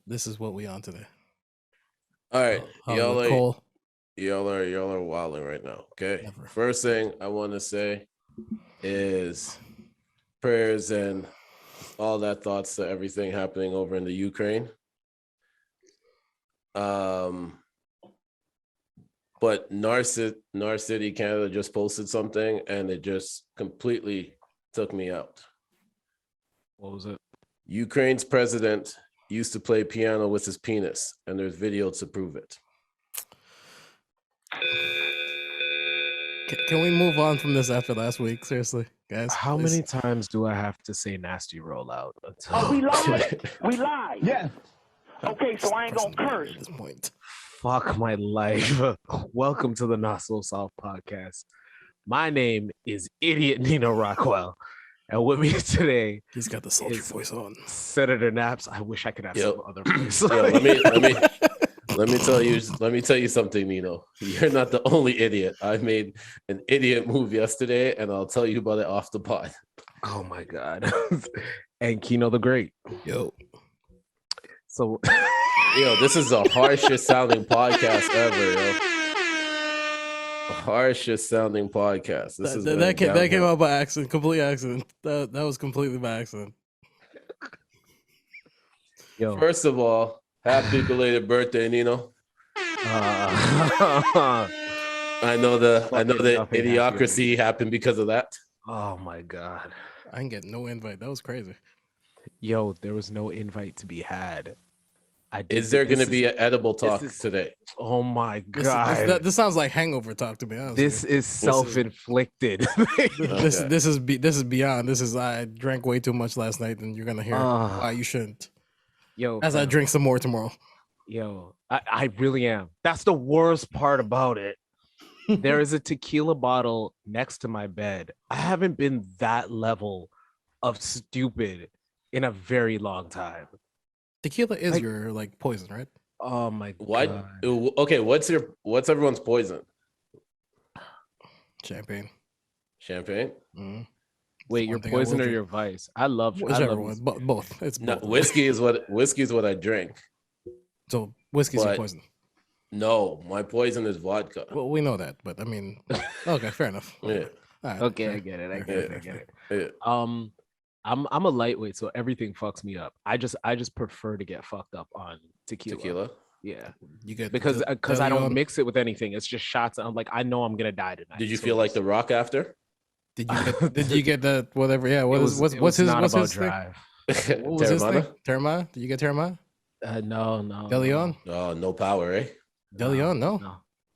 This is what we on today. All right, Y'all are wilding right now. Okay. Never. First thing I want to say is prayers and all that thoughts to everything happening over in the Ukraine. But Nar City, Canada just posted something and it just completely took me out. What was it? Ukraine's president used to play piano with his penis, and there's video to prove it. Can we move on from this after last week? Seriously, guys. How please. many times do I have to say nasty rollout? We lied. We lied. Yes. Okay, so I ain't gonna curse. At this point. Fuck my life. Welcome to the Not So Soft podcast. My name is Idiot Neno Rockwell. And with me today, he's got the sultry voice on. Senator Naps. I wish I could have some other voice. Let me tell you something, Neno. You're not the only idiot. I made an idiot move yesterday, and I'll tell you about it off the pod. Oh my god. And KINO the Great. Yo. So this is the harshest sounding podcast ever, yo. Harshest sounding podcast. That came out by accident, complete accident. That was completely by accident. Yo. First of all, happy belated birthday, Neno. I know the idiocracy happened because of that. Oh my god. I didn't get no invite. That was crazy. Yo, there was no invite to be had. Is there going to be an edible talk today? Oh my god! This sounds like hangover talk to me. Honestly. This is self-inflicted. This is beyond. This is I drank way too much last night, and you're gonna hear why you shouldn't. Yo, as I drink some more tomorrow. Yo, I really am. That's the worst part about it. There is a tequila bottle next to my bed. I haven't been that level of stupid in a very long time. Tequila is your poison, right? Oh my god. Okay, what's everyone's poison? Champagne. Mm-hmm. Wait, your poison or your vice? I love both. It's both. Whiskey is what I drink. So whiskey's your poison. No, my poison is vodka. Well, we know that, but I mean, okay, fair enough. Yeah. Right, okay, I get it. Yeah. I'm a lightweight, so everything fucks me up. I just prefer to get fucked up on tequila. Yeah, you get because I don't mix it with anything. It's just shots. I'm like, I know I'm gonna die tonight. Did you feel like The Rock after? Did you get the whatever? Yeah, what's his drive? What was his thing? Terma? Did you get Terma? No. DeLeon? Oh, no power, eh? DeLeon?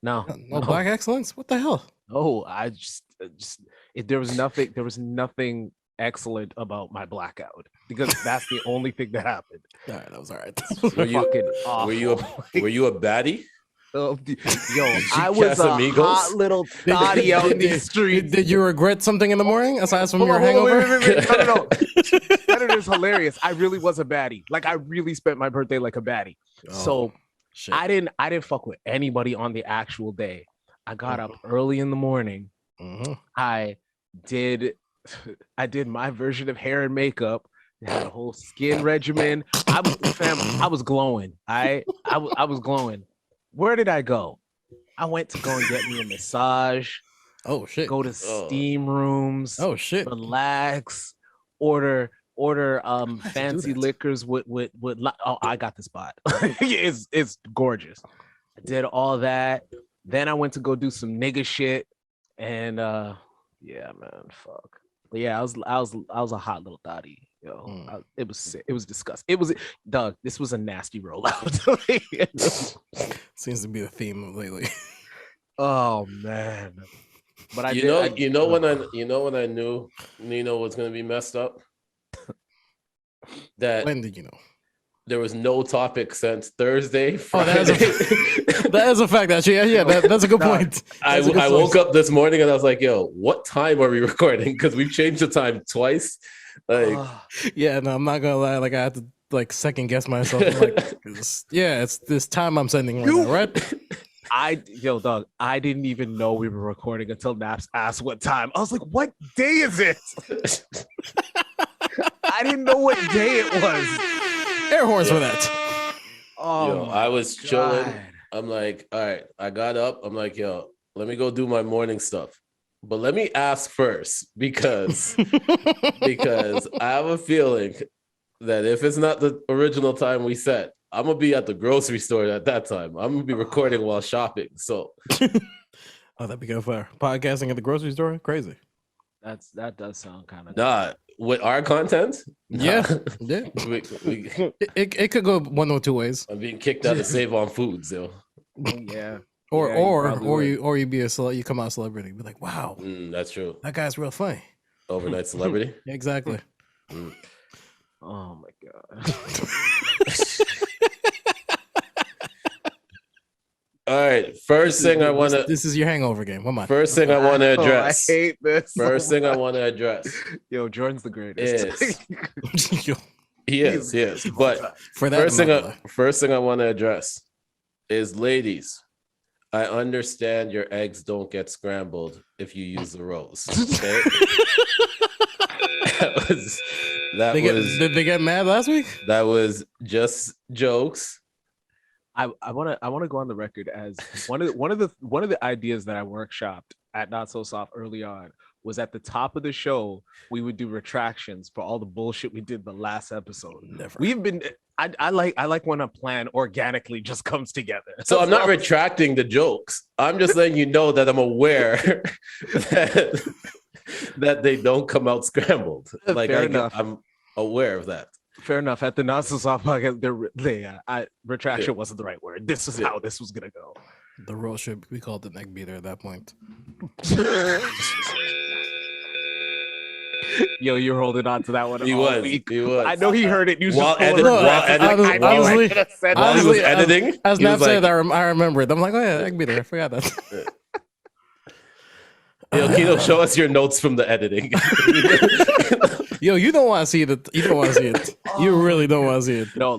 No. Black excellence? What the hell? Oh, I just there was nothing excellent about my blackout because that's the only thing that happened. All right, that was all right. Were you a baddie? Yo, I was a hot little thotty out in the street. Did you regret something in the morning aside from your hangover? Wait. No. That is hilarious. I really was a baddie. Like I really spent my birthday like a baddie. So shit. I didn't fuck with anybody on the actual day. I got up early in the morning. Mm-hmm. I did my version of hair and makeup. I had a whole skin regimen. I was glowing. I was glowing. Where did I go? I went to go and get me a massage. Oh shit. Go to steam rooms. Oh shit. Relax. Order fancy liquors with I got the spot. it's gorgeous. I did all that. Then I went to go do some nigga shit. And yeah, man, fuck. But yeah, I was a hot little thotty. Yo, it was sick. It was disgusting. It was Doug. This was a nasty rollout. Seems to be the theme lately. Oh man! But when I knew Neno was gonna be messed up. That when did you know? There was no topic since Thursday. Friday. That is a fact. Actually, yeah, that's a good point. I woke up this morning and I was like, "Yo, what time are we recording?" Because we've changed the time twice. Yeah, no, I'm not gonna lie. Like I had to second guess myself. It's this time I'm sending right now, right? Dog, I didn't even know we were recording until Naps asked what time. I was like, "What day is it?" I didn't know what day it was. Air horns for that. Oh, Yo, I was God. chilling. I'm like, all right, I got up. I'm like, yo, let me go do my morning stuff. But let me ask first because I have a feeling that if it's not the original time we set, I'm gonna be at the grocery store at that time. I'm gonna be recording while shopping. So Oh, that'd be good for podcasting at the grocery store. Crazy. That does sound kind of nah, with our content, Yeah, yeah. we, It could go one or two ways. I'm being kicked out of Save on Foods, yo. yeah. Or Yeah, you probably would. you be you come out celebrity. Be like, wow, That's true. that guy's real funny. Overnight celebrity. Exactly. Oh my God. All right. First thing I want to. This is your hangover game. Come on. First thing I want to address. I hate this. First thing I want to address Yo, Jordan's the greatest. is Yo, he is. But for that, first thing I want to address is, ladies, I understand your eggs don't get scrambled if you use the rolls. Okay? Did they get mad last week? That was just jokes. I want to go on the record as one of the ideas that I workshopped at Not So Soft early on was at the top of the show we would do retractions for all the bullshit we did the last episode. Never. We've been I like when a plan organically just comes together. So I'm not retracting the jokes. I'm just letting you know that I'm aware that they don't come out scrambled. Like I'm aware of that. Fair enough. At the Not So Soft podcast, retraction wasn't the right word. This is how this was gonna go. The roll should be called the neck beater at that point. Yo, you're holding on to that one. He was. I know he heard it. While he was editing, as Nap said, I remember it. I'm like, oh yeah, neck beater. I forgot that. Yo, KINO, show us your notes from the editing. Yo, you don't want to see it. You don't want to see it. You really don't want to see it. No,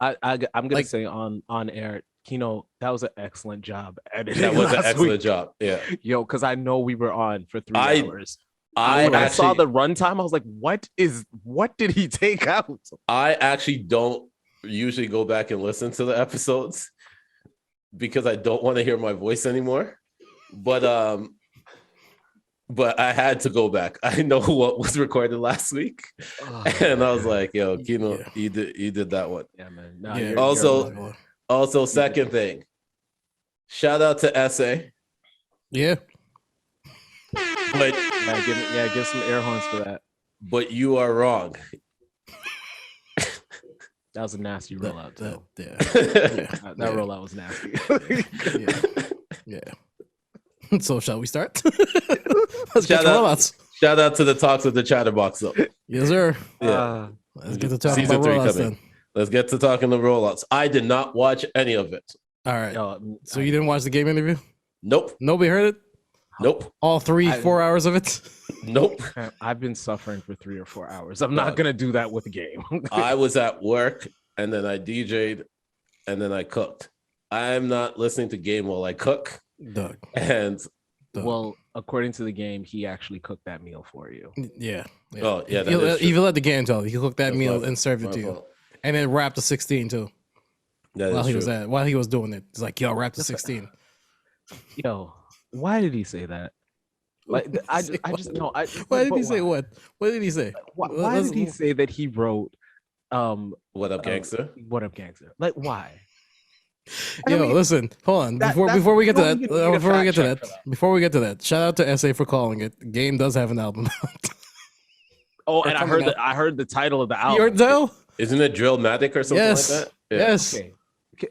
I'm gonna say on air, KINO, that was an excellent job editing. That was an excellent job. Yeah. Yo, because I know we were on for 3 hours. When I saw the runtime, I was like, what did he take out? I actually don't usually go back and listen to the episodes because I don't want to hear my voice anymore. But I had to go back. I know what was recorded last week, and I was like, "Yo, KINO, you did that one." Yeah, man. No, also, second thing, shout out to SA. Yeah. But give some air horns for that. But you are wrong. That was a nasty rollout, too. That rollout was nasty. Yeah. So shall we start? Let's get the rollouts. Shout out to the talks with the Chatterbox, though. Yes, sir. Yeah. Let's get to talking Season about 3 rollouts coming. then. Let's get to talking the rollouts. I did not watch any of it. All right. So you didn't watch the game interview? Nope. Nobody heard it? Nope. All 4 hours of it? Nope. I've been suffering for 3 or 4 hours. I'm not gonna do that with the game. I was at work and then I DJ'd and then I cooked. I'm not listening to game while I cook. Doug. And well, according to the game, he actually cooked that meal for you. Yeah. Oh, yeah. If you let the game tell, he cooked that meal and served it to you. fault. And then wrapped the 16 too. That is true. While he was doing it. He's like, yo, wrap the 16. Yo, why did he say that? Like, I just know. Why did he say what? What did he say? Why did he say that he wrote What up, gangster? What up, gangster? Like, why? Listen, hold on. Before we get to that, shout out to SA for calling it. The game does have an album out. Oh, and I heard the title of the album. You heard that? Isn't it Drillmatic or something like that? Yeah. Yes.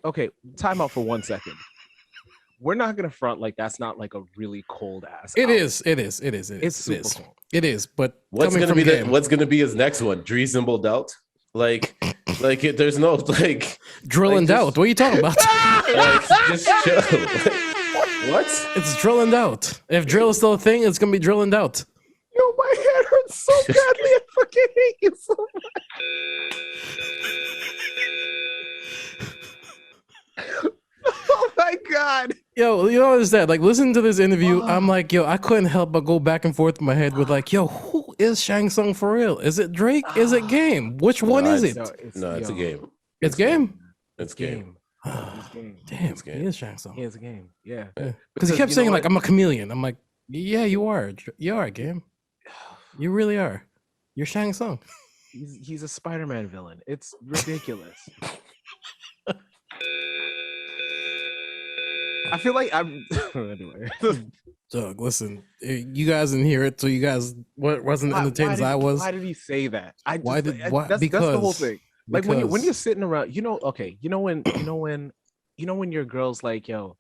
Okay. Time out for 1 second. We're not gonna front like that's not like a really cold ass. It is. It's super cold. It is. But what's gonna be his next one? Reasonable Doubt. There's no Drill and Doubt. What are you talking about? Just chill. What? It's Drill and Doubt. If drill is still a thing, it's gonna be Drill and Doubt. Yo, my head hurts so badly. I fucking hate you so much. Oh my god. Yo, you know what is that? Like, listen to this interview. I'm like, yo, I couldn't help but go back and forth in my head with like, yo, who is Shang Tsung for real? Is it Drake? Is it Game? Which one is it? No, it's a game. It's Game. It's game. Damn, It's Game. he is Shang Tsung. He has a game. Yeah. Because he kept saying like, I'm a chameleon. I'm like, yeah, you are. You are, Game. You really are. You're Shang Tsung. He's a Spider-Man villain. It's ridiculous. I feel like I'm anyway. Doug, listen, you guys didn't hear it, so you guys wasn't entertained as I was. Why did he say that? Why? That's the whole thing. Like when you're sitting around, okay, when your girl's like, yo,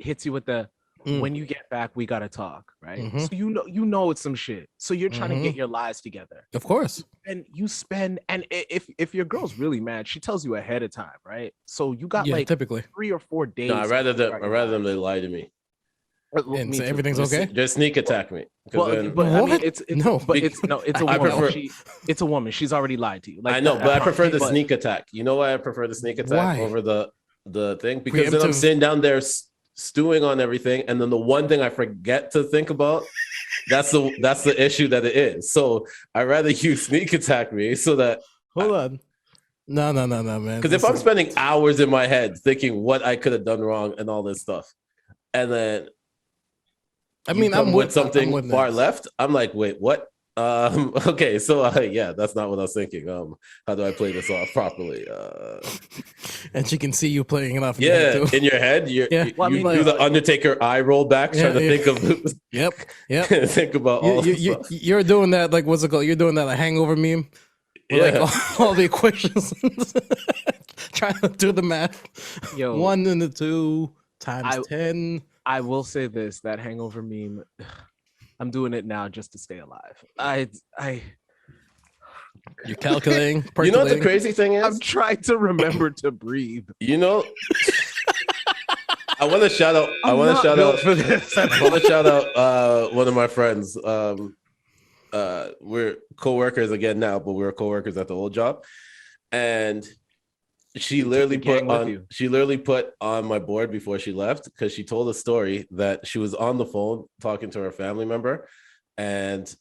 hits you with the when you get back, we gotta talk, right? So you know it's some shit. So you're trying to get your lives together. Of course. And you spend, and if your girl's really mad, she tells you ahead of time, right? So you got like typically 3 or 4 days. No, I'd rather them they lie to me. And say everything's okay. Just sneak attack me. Well, but I mean, it's a I woman. prefer- It's a woman. She's already lied to you. Like, I know, but I prefer the sneak attack. You know why I prefer the sneak attack over the thing? Because then I'm sitting down there stewing on everything, and then the one thing I forget to think about, that's the issue that it is. So I'd rather you sneak attack me so that Hold on. No, man. Because if I'm spending hours in my head thinking what I could have done wrong and all this stuff, and then I'm with something far left, I'm like, wait, what? Okay, so yeah, that's not what I was thinking. How do I play this off properly? And she can see you playing it off. Yeah, in your head, you do the Undertaker eye roll back, trying to think of. Yep. Think about all. You're doing that like what's it called? You're doing that like hangover meme. With like all the equations, trying to do the math. Yo, 1 and 2 times 10. I will say this: that hangover meme. I'm doing it now just to stay alive. You're calculating. You know what the crazy thing is? I'm trying to remember to breathe. You know, I want to shout out. I want to shout out one of my friends. We're co-workers again now, but we were co-workers at the old job, and she literally put on my board before she left, because she told a story that she was on the phone talking to her family member, and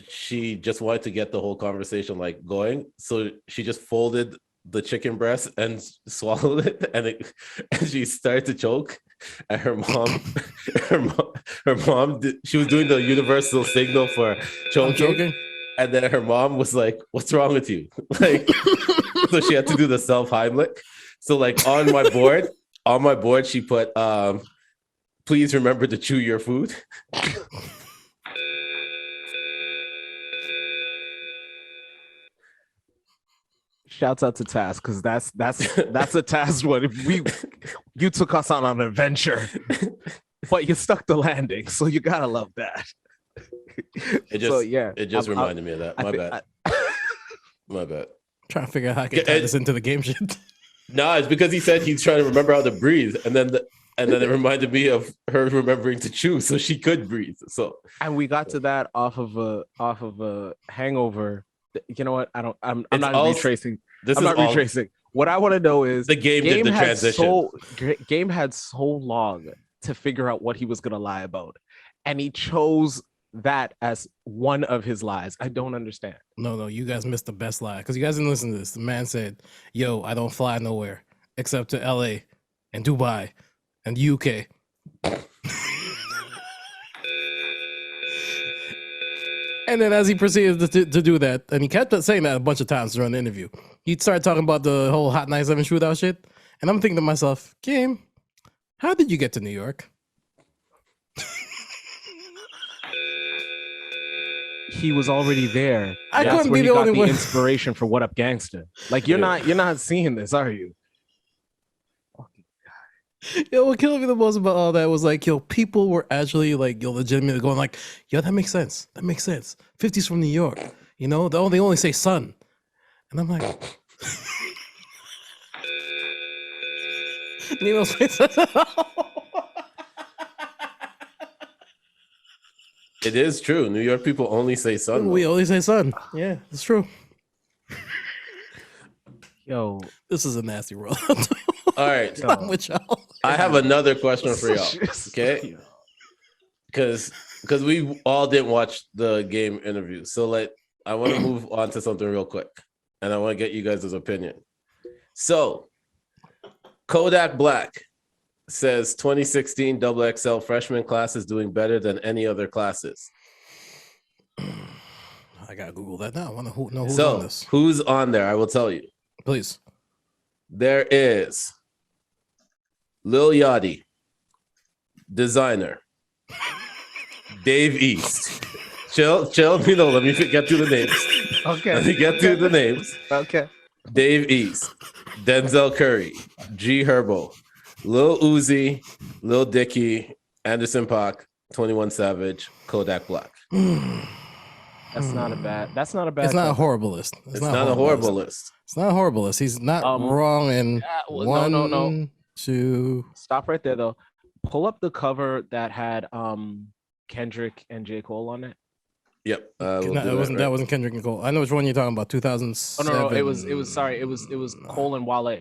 she just wanted to get the whole conversation like going, so she just folded the chicken breast and swallowed it, and she started to choke, and her mom she was doing the universal signal for choking. And then her mom was like, "What's wrong with you?" Like, so she had to do the self Heimlich. So like on my board, she put, "Please remember to chew your food." Shouts out to Taz, because that's a Taz one. You took us on an adventure, but you stuck the landing, so you gotta love that. It just reminded me of that. My bad. My bad. Trying to figure out how I can tie this into the game shit. No, it's because he said he's trying to remember how to breathe, and then it reminded me of her remembering to chew so she could breathe. So, and we got to that off of a hangover. You know what? I'm not retracing. What I want to know is the game did the transition. Game had so long to figure out what he was gonna lie about, and he chose that as one of his lies. I don't understand. No, you guys missed the best lie, because you guys didn't listen to this. The man said, "Yo, I don't fly nowhere except to LA and Dubai and UK." And then as he proceeded to do that, and he kept saying that a bunch of times during the interview, he started talking about the whole Hot 97 shootout shit. And I'm thinking to myself, Game, how did you get to New York? He was already there. I couldn't be the only one. Inspiration for What Up Gangsta. Like you're not seeing this, are you? Yo, what killed me the most about all that was like, yo, people were actually like, yo, legitimately going like, yo, that makes sense. 50's from New York. You know, they only say son. And I'm like, Neno's face. It is true. New York people only say son. We only say son. Yeah, it's true. Yo, this is a nasty world. All right. I'm with y'all. I have another question for y'all. Okay. Because because we all didn't watch the game interview. So I want to move on to something real quick, and I want to get you guys' opinion. So Kodak Black says 2016 XXL Freshman Class is doing better than any other classes. I gotta Google that now. I want to know who's on this. Who's on there? I will tell you. Please. There is Lil Yachty, Designer, Dave East. Chill. You know, let me get through the names. Okay. Let me get through the names. Okay. Dave East, Denzel Curry, G Herbo, Lil Uzi, Lil Dicky, Anderson .Paak, 21 Savage, Kodak Black. That's not a bad. It's not a horrible list. It's not a horrible list. It's not a horrible list. He's not wrong in one, no. 2. Stop right there though. Pull up the cover that had Kendrick and J. Cole on it. Yep. That wasn't Kendrick and Cole. I know which one you're talking about. 2007. Oh no, it was Cole and Wale.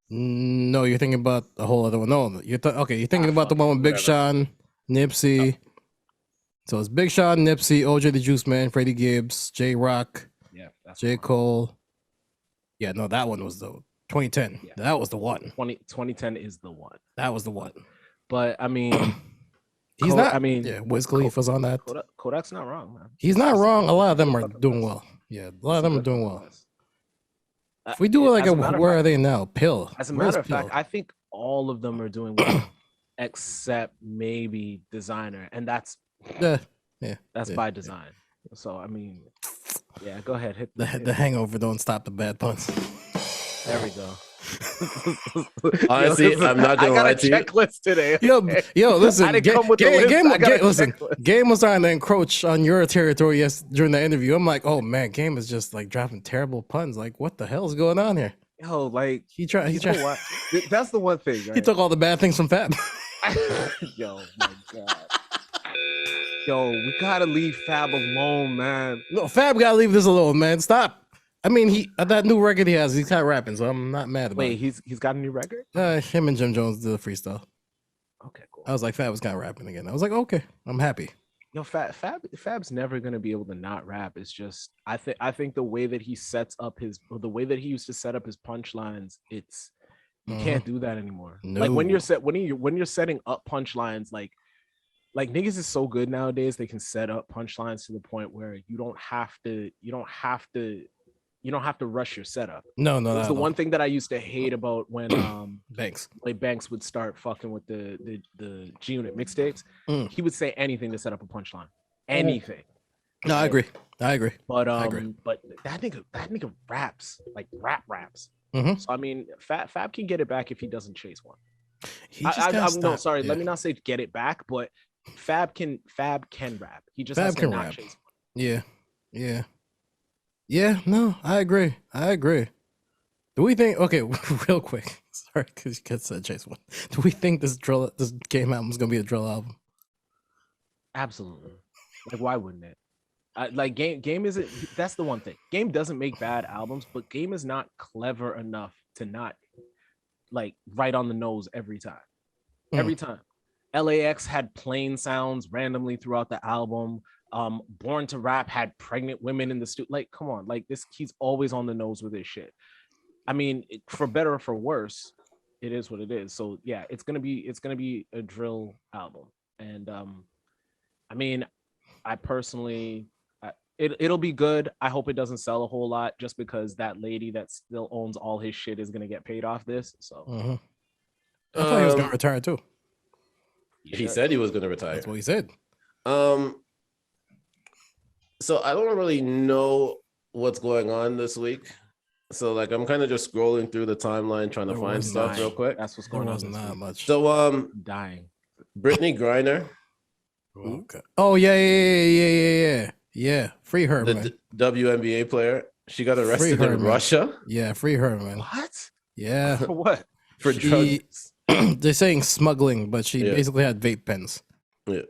No, you're thinking about a whole other one. No, you're thinking about the one with Big Sean, Nipsey. So it's Big Sean, Nipsey, OJ the Juice Man, Freddie Gibbs, J Rock, J Cole. Yeah, no, that one was the 2010. Yeah. That was the one. 2010 is the one. That was the one. But I mean, he's not. I mean, yeah, Wiz Khalifa's on that. Kodak's not wrong, man. He's not wrong. A lot of them are doing well. Yeah, a lot of them are doing well. If we do like where are they now? Pill. As a matter of fact, I think all of them are doing well, except maybe Designer, and that's by design. So I mean, yeah, go ahead. Hit the hangover. Don't stop the bad puns. There we go. Honestly, I'm not gonna lie to you. I got a checklist today. Yo, listen. Game was trying to encroach on your territory during the interview. I'm like, oh man, Game is just like dropping terrible puns. Like, what the hell is going on here? Yo, like he tried. That's the one thing. Right? He took all the bad things from Fab. Yo, my God. Yo, we gotta leave Fab alone, man. No, Fab gotta leave this alone, man. Stop. I mean, that new record he has, he's kind of rapping, so I'm not mad about it. Wait, he's got a new record? Him and Jim Jones did a freestyle. Okay, cool. I was like, Fab was kind of rapping again. I was like, okay, I'm happy. Yo, Fab's never gonna be able to not rap. It's just I think the way that he sets up the way that he used to set up his punchlines, you can't do that anymore. No. Like when you're setting up punchlines, like niggas is so good nowadays, they can set up punchlines to the point where you don't have to rush your setup. No. It's the one thing that I used to hate about when Banks would start fucking with the G-Unit mixtapes. He would say anything to set up a punchline. Anything. No, I agree. But that nigga raps, like raps. Mm-hmm. So I mean, Fab can get it back if he doesn't chase one. Let me not say get it back, but Fab can rap. He just has to not chase one. Yeah, no, I agree. Do we think, okay, real quick, sorry, because you guys said Chase one. Do we think this Game album is going to be a drill album? Absolutely. Like, why wouldn't it? Like, Game isn't, that's the one thing. Game doesn't make bad albums, but Game is not clever enough to not, like, right on the nose every time. Every time. LAX had plain sounds randomly throughout the album. Born to Rap had pregnant women in the studio. Like, come on, like this, he's always on the nose with his shit. I mean, for better or for worse, it is what it is. So yeah, it's gonna be a drill album, and I mean, I personally, it'll be good. I hope it doesn't sell a whole lot, just because that lady that still owns all his shit is gonna get paid off this. So I thought he was gonna retire too. He said he was gonna retire. That's what he said. So I don't really know what's going on this week. So like I'm kind of just scrolling through the timeline trying to find stuff real quick. That's what's going on. Not much. So dying. Brittany Griner. Okay. Oh yeah. Free her, man. WNBA player. She got arrested in Russia. Yeah, free her, man. What? Yeah. For what? For drugs. They're saying smuggling, but she basically had vape pens. Yeah.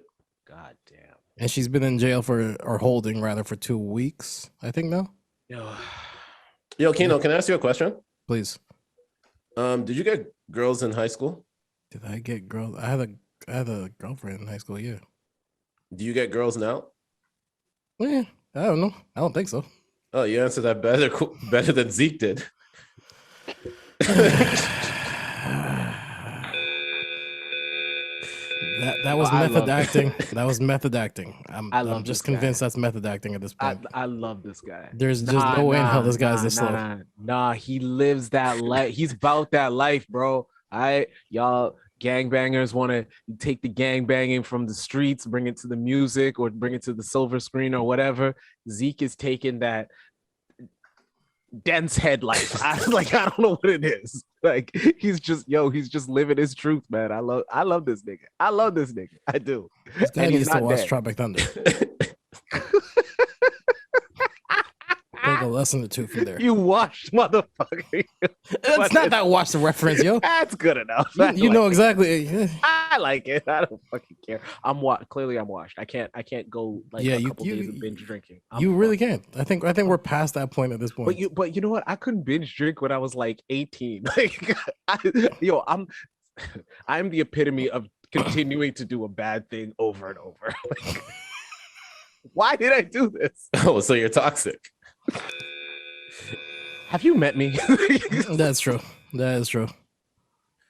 God damn. And she's been in jail or holding rather for 2 weeks, I think now. Yo, Kino, can I ask you a question? Please. Did you get girls in high school? Did I get girls? I had a girlfriend in high school, yeah. Do you get girls now? Yeah, I don't know. I don't think so. Oh, you answered that better than Zeke did. That was method acting. That was method acting. I'm just convinced that's method acting at this point. I love this guy. There's just no way in hell this guy's this slow. Nah, he lives that life. He's about that life, bro. Y'all gangbangers want to take the gangbanging from the streets, bring it to the music, or bring it to the silver screen or whatever. Zeke is taking that dense head life. I don't know what it is. Like he's just living his truth, man. I love this nigga. I love this nigga. I do. This guy needs to watch Tropic Thunder. Take a lesson or two from there. You watched, motherfucker. It's not that watch the reference, yo. That's good enough. You know exactly. I like it. I don't fucking care. Clearly I'm washed. I can't go like a couple days of binge drinking. You really can't. I think we're past that point at this point. But you know what? I couldn't binge drink when I was like 18. Like I'm the epitome of continuing to do a bad thing over and over. Like, why did I do this? Oh, so you're toxic. Have you met me? That's true. That is true.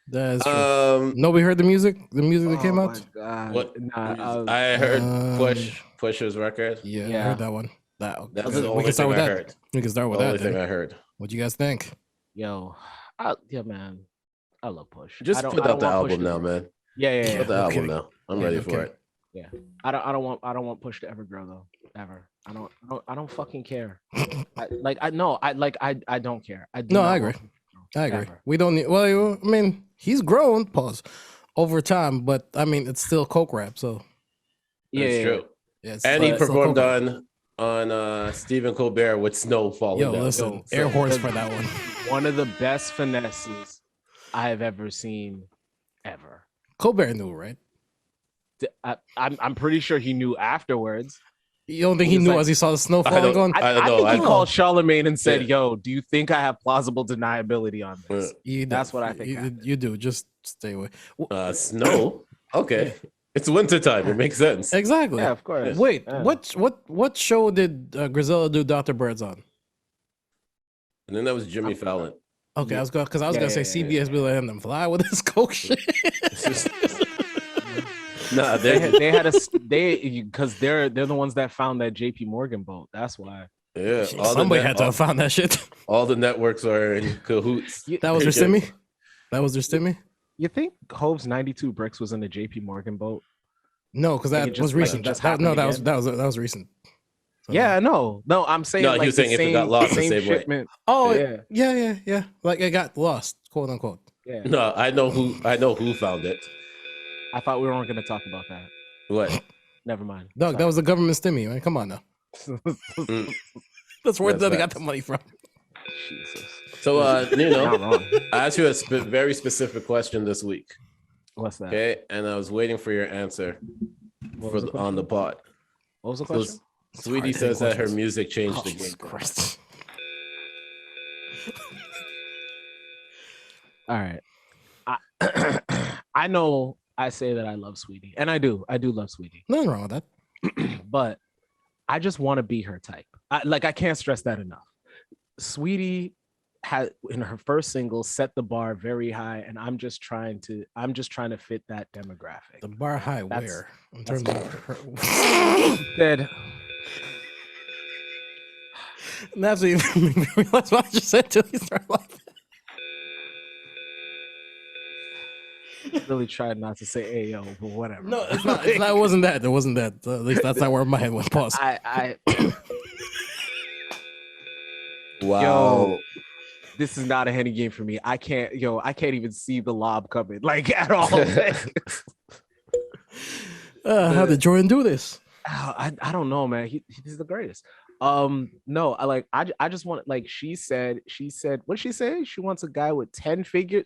Nobody heard the music? The music that came out? God. What? Nah, I heard Pusha's record. Yeah, I heard that one. That's the only thing I heard. We can start with the that. only thing I heard. What do you guys think? Yo, man, I love Push. Just put out the album now, man. Yeah. Put the album now. I'm ready for it. Yeah, I don't want Push to ever grow though. Ever. I don't fucking care. I don't care. I agree. Ever. We don't need. Well, I mean, he's grown. Pause. Over time, but I mean, it's still coke rap. So it's true. Yeah, and he performed on Stephen Colbert with snow falling down. Listen, air horns for that one. One of the best finesses I have ever seen, ever. Colbert knew, right? I'm pretty sure he knew afterwards. You don't think he knew as he saw the snow falling on? I think he called Charlemagne and said, "Yo, do you think I have plausible deniability on this?" That's what I think. You do. Just stay away. Snow. Okay, it's wintertime. It makes sense. Exactly. Yeah, of course. Wait, what show did Griselda do Dr. Birds on? And then that was Jimmy Fallon. Okay, I was gonna say CBS be letting them fly with this coke shit. Nah, they had because they're the ones that found that JP Morgan boat. That's why. Yeah, somebody had to have found that shit. All the networks are in cahoots. That was their stimmy. That was their stimmy. You think Hove's 92 Bricks was in the JP Morgan boat? No, because that was recent. That was recent. So. Yeah, no, I'm saying. No, he was saying if it got lost the same way. Oh, yeah. Like it got lost, quote unquote. Yeah. No, I know who found it. I thought we weren't going to talk about that. What? Never mind. Doug, that was the government stimmy, man. Come on now. That's where they got the money from. Jesus. So, Neno, I asked you a very specific question this week. What's that? Okay, and I was waiting for your answer on the pod. What was the question? So, Sweetie says that her music changed the game. Christ. All right. I know I say that I love Sweetie, and I do love Sweetie. Nothing wrong with that. But I just want to be her type. I can't stress that enough. Sweetie had in her first single set the bar very high, and I'm just trying to fit that demographic. The bar high where? In terms of her... Said that's what you made me realize what I just said till you start laughing. Really tried not to say "ayo," but whatever. No, it's not. It wasn't that. It wasn't that. At least that's not where my head went. Pause. Wow. Yo, this is not a Henny game for me. I can't even see the lob coming like at all. How did Jordan do this? I don't know, man. He's the greatest. No, I just want, like, she said, what did she say? She wants a guy with 10 figures.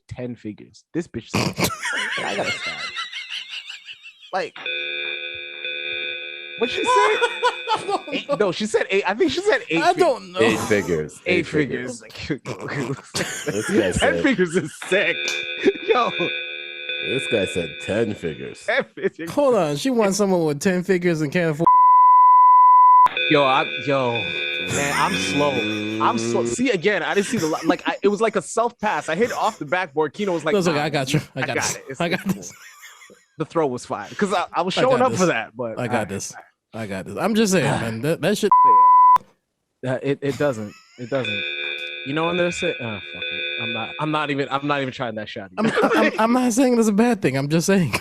This bitch said, I gotta stop. Like, what'd she say? No, she said 8. I think she said 8. I don't know. 8 figures. 8 figures. This guy 10 figures is sick. Yo. This guy said 10 figures. Hold on, she wants someone with 10 figures and can't afford. Man, I'm slow. See, again, I didn't see it was like a self pass. I hit it off the backboard. KINO was like, Okay, I got you. I got it. I got cool. this. The throw was fine because I was showing up for that. But I got this. I got this. I'm just saying, man. That shit. It doesn't. It doesn't. You know when they're saying, "Oh, fuck it. I'm not even trying that shot." I'm not saying it's a bad thing. I'm just saying.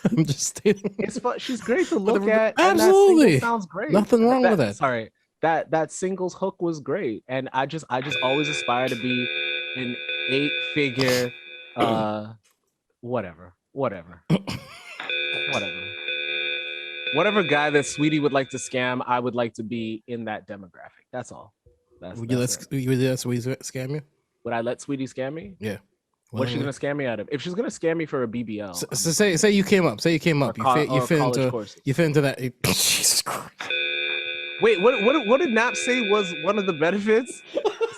I'm just stating. It's fun. She's great to look at. Absolutely, and that sounds great. Nothing wrong with that. Sorry, that singles hook was great, and I just always aspire to be an 8-figure, whatever guy that Sweetie would like to scam. I would like to be in that demographic. That's all. Would you let Sweetie scam you? Would I let Sweetie scam me? Yeah. What's she gonna scam me out of? If she's gonna scam me for a BBL, so say you came up. You fit into that. Jesus Christ. Wait, what did Nap say was one of the benefits?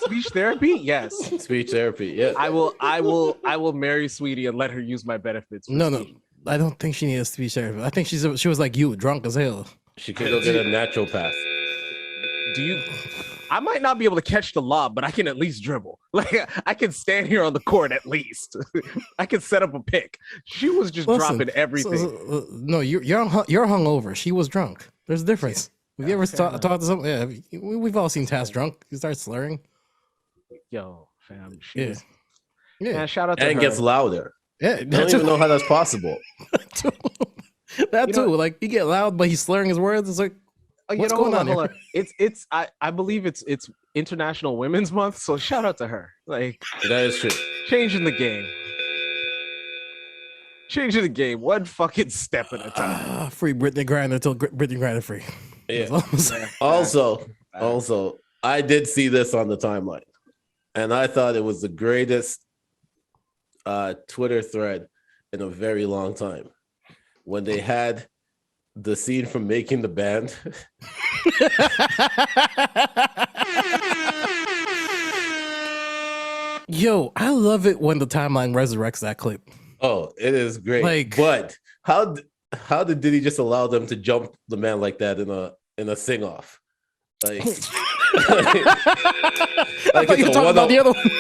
Speech therapy? Yes. Speech therapy. Yeah. I will marry Sweetie and let her use my benefits. No. I don't think she needs speech therapy. I think she was like you, drunk as hell. She could go get a natural pass. I might not be able to catch the lob, but I can at least dribble. Like I can stand here on the court at least. I can set up a pick. She was just dropping everything. No, you're hungover. She was drunk. There's a difference. Have you ever talked to someone? Yeah, we've all seen Taz drunk. You start slurring. Yo, fam. Yeah. Man, shout out to her. And gets louder. Yeah, I don't even know how that's possible. That too. Like you get loud, but he's slurring his words. It's like, what's going on here? It's I believe it's International Women's Month, so shout out to her. Like that is true. Changing the game. One fucking step at a time. Free Britney Griner till Britney Griner free. Yeah. Also, I did see this on the timeline, and I thought it was the greatest Twitter thread in a very long time when they had the scene from Making the Band. Yo, I love it when the timeline resurrects that clip. Oh, it is great. But how did Diddy just allow them to jump the man like that in a sing off? Like, I thought you were talking about the other one.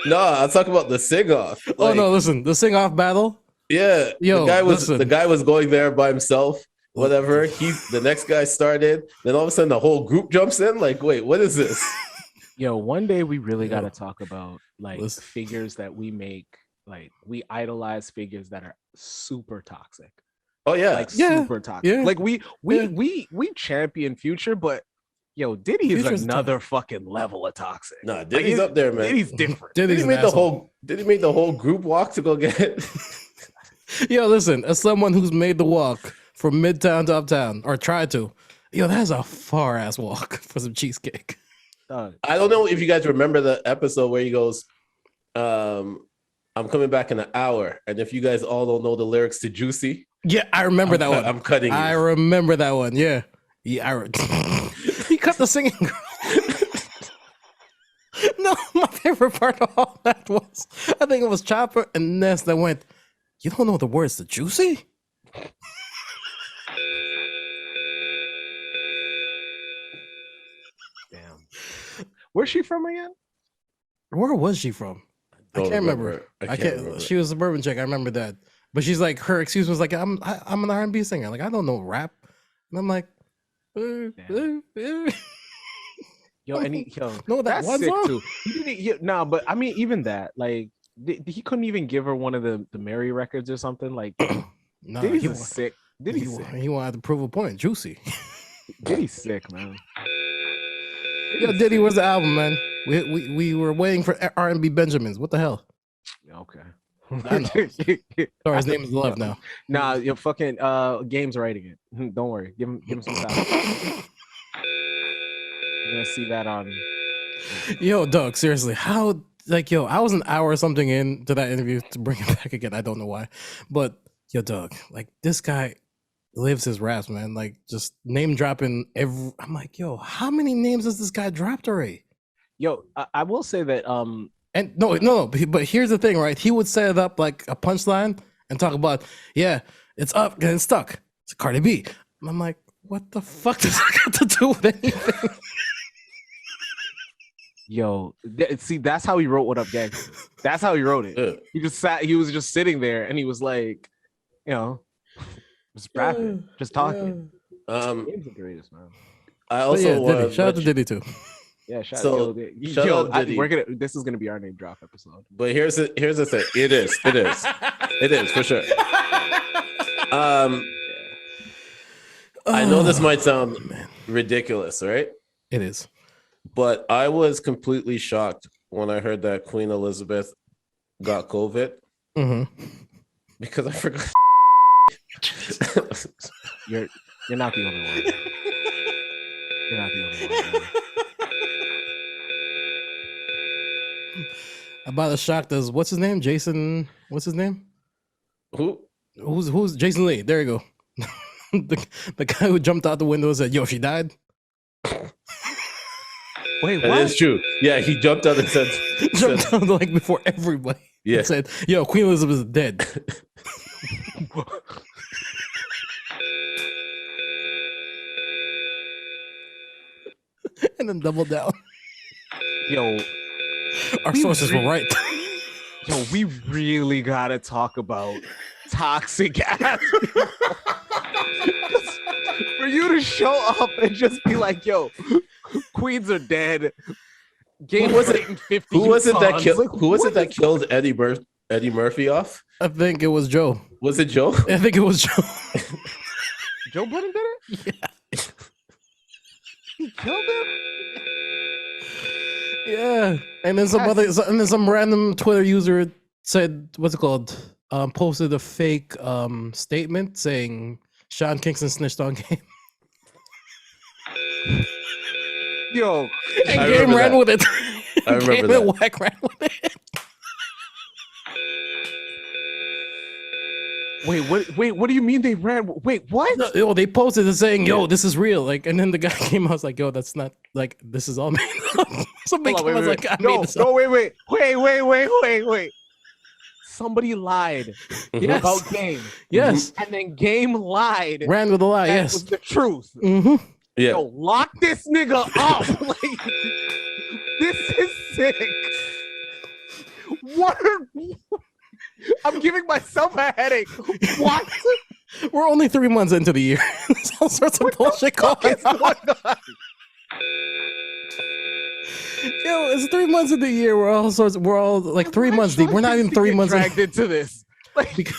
No, I'm talking about the sing off. Oh no, listen, the sing off battle. Yeah, the guy was going there by himself. Whatever. The next guy started. Then all of a sudden, the whole group jumps in. Like, wait, what is this? Yo, one day we really got to talk about figures that we make. Like, we idolize figures that are super toxic. Oh yeah, like super toxic. Yeah. Like we champion Future, but yo, Diddy is another fucking level of toxic. Nah, Diddy's up there, man. Diddy's different. Diddy made the whole group walk to go get it. Yo, listen, as someone who's made the walk from Midtown to Uptown, or tried to, yo, that's a far ass walk for some cheesecake. I don't know if you guys remember the episode where he goes, I'm coming back in an hour, and if you guys all don't know the lyrics to Juicy. Yeah, I remember that one. I'm cutting you. I remember that one. Yeah. He cut the singing girl. No, my favorite part of all that was, I think it was Chopper and Ness that went, you don't know the words to Juicy? Damn. Where's she from again? Where was she from? I can't remember. I can't remember. She was a suburban chick. I remember that. But she's like, her excuse was like, I'm an R&B singer. Like, I don't know rap. And I'm like, Yo, no, that's one sick song? too. No, but I mean, even that, like, he couldn't even give her one of the Mary records or something. Like, no, Diddy's sick. He wanted to prove a point. Juicy. Diddy's sick, man. Yo, Diddy, where's the album, man? We were waiting for R&B Benjamins. What the hell? Okay. I know. Sorry, his name is Love now. Nah, you're fucking Game's writing it. Don't worry. Give him some time. You're gonna see that on. Yo, Doug, seriously, how? Like, yo, I was an hour or something into that interview to bring it back again. I don't know why, but yo, Doug, like, this guy lives his raps, man. Like, just name dropping every. I'm like, yo, how many names has this guy dropped already? Yo, I will say that and no, but here's the thing, right? He would set it up like a punchline, and talk about, yeah, it's up, getting stuck. It's Cardi B. And I'm like, what the fuck does that got to do with anything? Yo, see, that's how he wrote "What Up, Gang." That's how he wrote it. Yeah. He just sat. He was just sitting there, and he was like, you know, just rapping, just talking. Game's the greatest, man. I also want Diddy. Shout out to Diddy too. Yeah, shout So, out to shout yo, out Diddy. this is gonna be our name drop episode. But here's the thing. It is for sure. I know this might sound ridiculous, right? It is. But I was completely shocked when I heard that Queen Elizabeth got COVID because I forgot. You're not the only one. You're not the only one. Man. About as shocked as what's his name? Jason. What's his name? Who's Jason Lee? There you go. the guy who jumped out the window and said, "Yo, she died." Wait, what? That is true. Yeah, he jumped out and said, Jumped out like before everybody. Yeah. And said, "Yo, Queen Elizabeth is dead." And then doubled down. Yo, Our sources were right. Yo, we really gotta talk about toxic ass. For you to show up and just be like, "Yo, queens are dead." Who was it? 50 Who was it that songs. killed? Like, Who was what it that is- killed Eddie Murphy off? I think it was Joe. Was it Joe? I think it was Joe. Joe Budden did it? Yeah. He killed him? Yeah. And then some random Twitter user said, what's it called? Posted a fake statement saying Sean Kingston snitched on Game. Yo, And I Game remember ran that. with it. I remember Game that. and Wack ran with it. wait, what do you mean they ran? Wait, what? No, yo, they posted it saying, "Yo, this is real." Like, and then the guy came out was like, "Yo, that's not like this is all made up." Somebody Hold on, came out was wait, like, "I no, made this up." no, wait. Somebody lied Yes. about Game. Yes, And then Game lied. ran with a lie. That Yes. was the truth. Mm-hmm. Yeah. Yo, lock this nigga up. Like, this is sick. What? I'm giving myself a headache. What? We're only 3 months into the year. There's all sorts of bullshit going What's on. going on? Yo, it's 3 months of the year. We're all like 3 months deep. We're not even 3 months dragged into this. Like,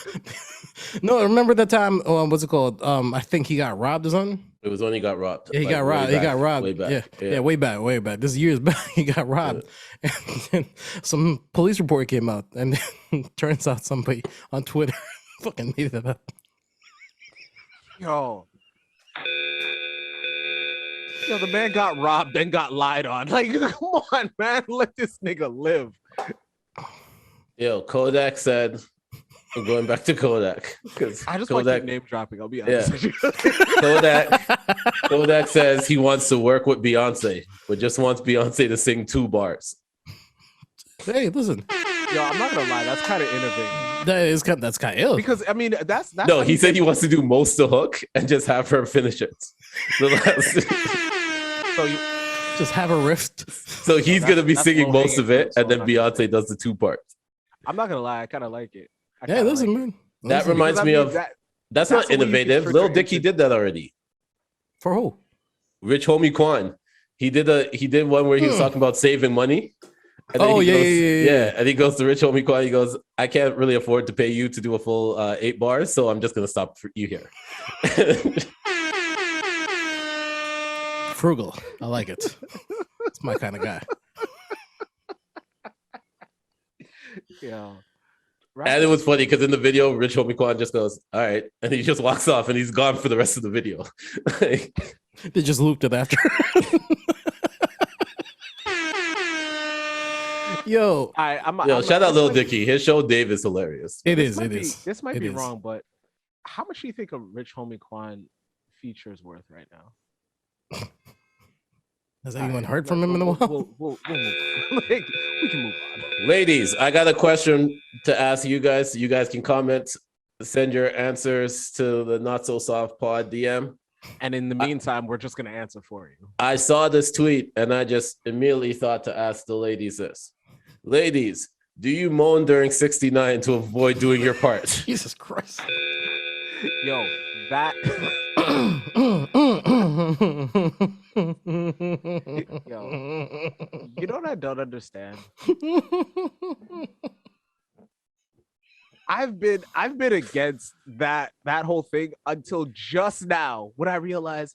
No, remember that time? What's it called? I think he got robbed or something. It was when he got robbed. Yeah, he Like, got robbed. way He got back, robbed. Way back. Yeah, way back. This year's back. He got robbed, and then some police report came out, and then turns out somebody on Twitter fucking made it up. yo, the man got robbed, then got lied on. Like, come on, man, let this nigga live. Yo, Kodak said, I'm going back to Kodak. Because I just want Kodak, to keep name dropping. I'll be honest. Yeah. With you. Kodak says he wants to work with Beyonce, but just wants Beyonce to sing 2 bars. Hey, listen, Yo, I'm not gonna lie, that's kind of innovative. that's kind of ill. Because I mean, that's No, how he you said get- he wants to do most the hook and just have her finish it. The last- So you, Just have a rift. so he's gonna be that's singing low-hanging most of it, fruit, and then so Beyonce does the 2 parts. I'm not gonna lie, I kind of like it. I Yeah, kinda listen, like it. man. That Listen. reminds Because, I me mean, of that- that's that's not the way you can innovative. trick Lil her Dicky into- did that already. For who? Rich Homie Quan. He did one where he was talking about saving money. And then Oh, he yeah, goes, yeah. And he goes to Rich Homie Quan. He goes, I can't really afford to pay you to do a full 8 bars, so I'm just gonna stop for you here. Frugal. I like it. It's my kind of guy. Yeah. And it was funny because in the video, Rich Homie Quan just goes, all right, and he just walks off and he's gone for the rest of the video. Like, They just looped it after. Yo, I'm shout out Lil Dicky. His show Dave is hilarious. it This is. This might It be is. wrong, but how much do you think a Rich Homie Quan feature is worth right now? Has anyone heard from him in a while? We'll move on. Like, we can move on. Ladies, I got a question to ask you guys. You guys can comment send your answers to the Not So Soft Pod DM. And in the meantime, we're just gonna answer for you. I saw this tweet and I just immediately thought to ask the ladies this. Ladies, do you moan during 69 to avoid doing your part? Jesus Christ. Yo, that yo, you know what I don't understand? I've been against that whole thing until just now when I realized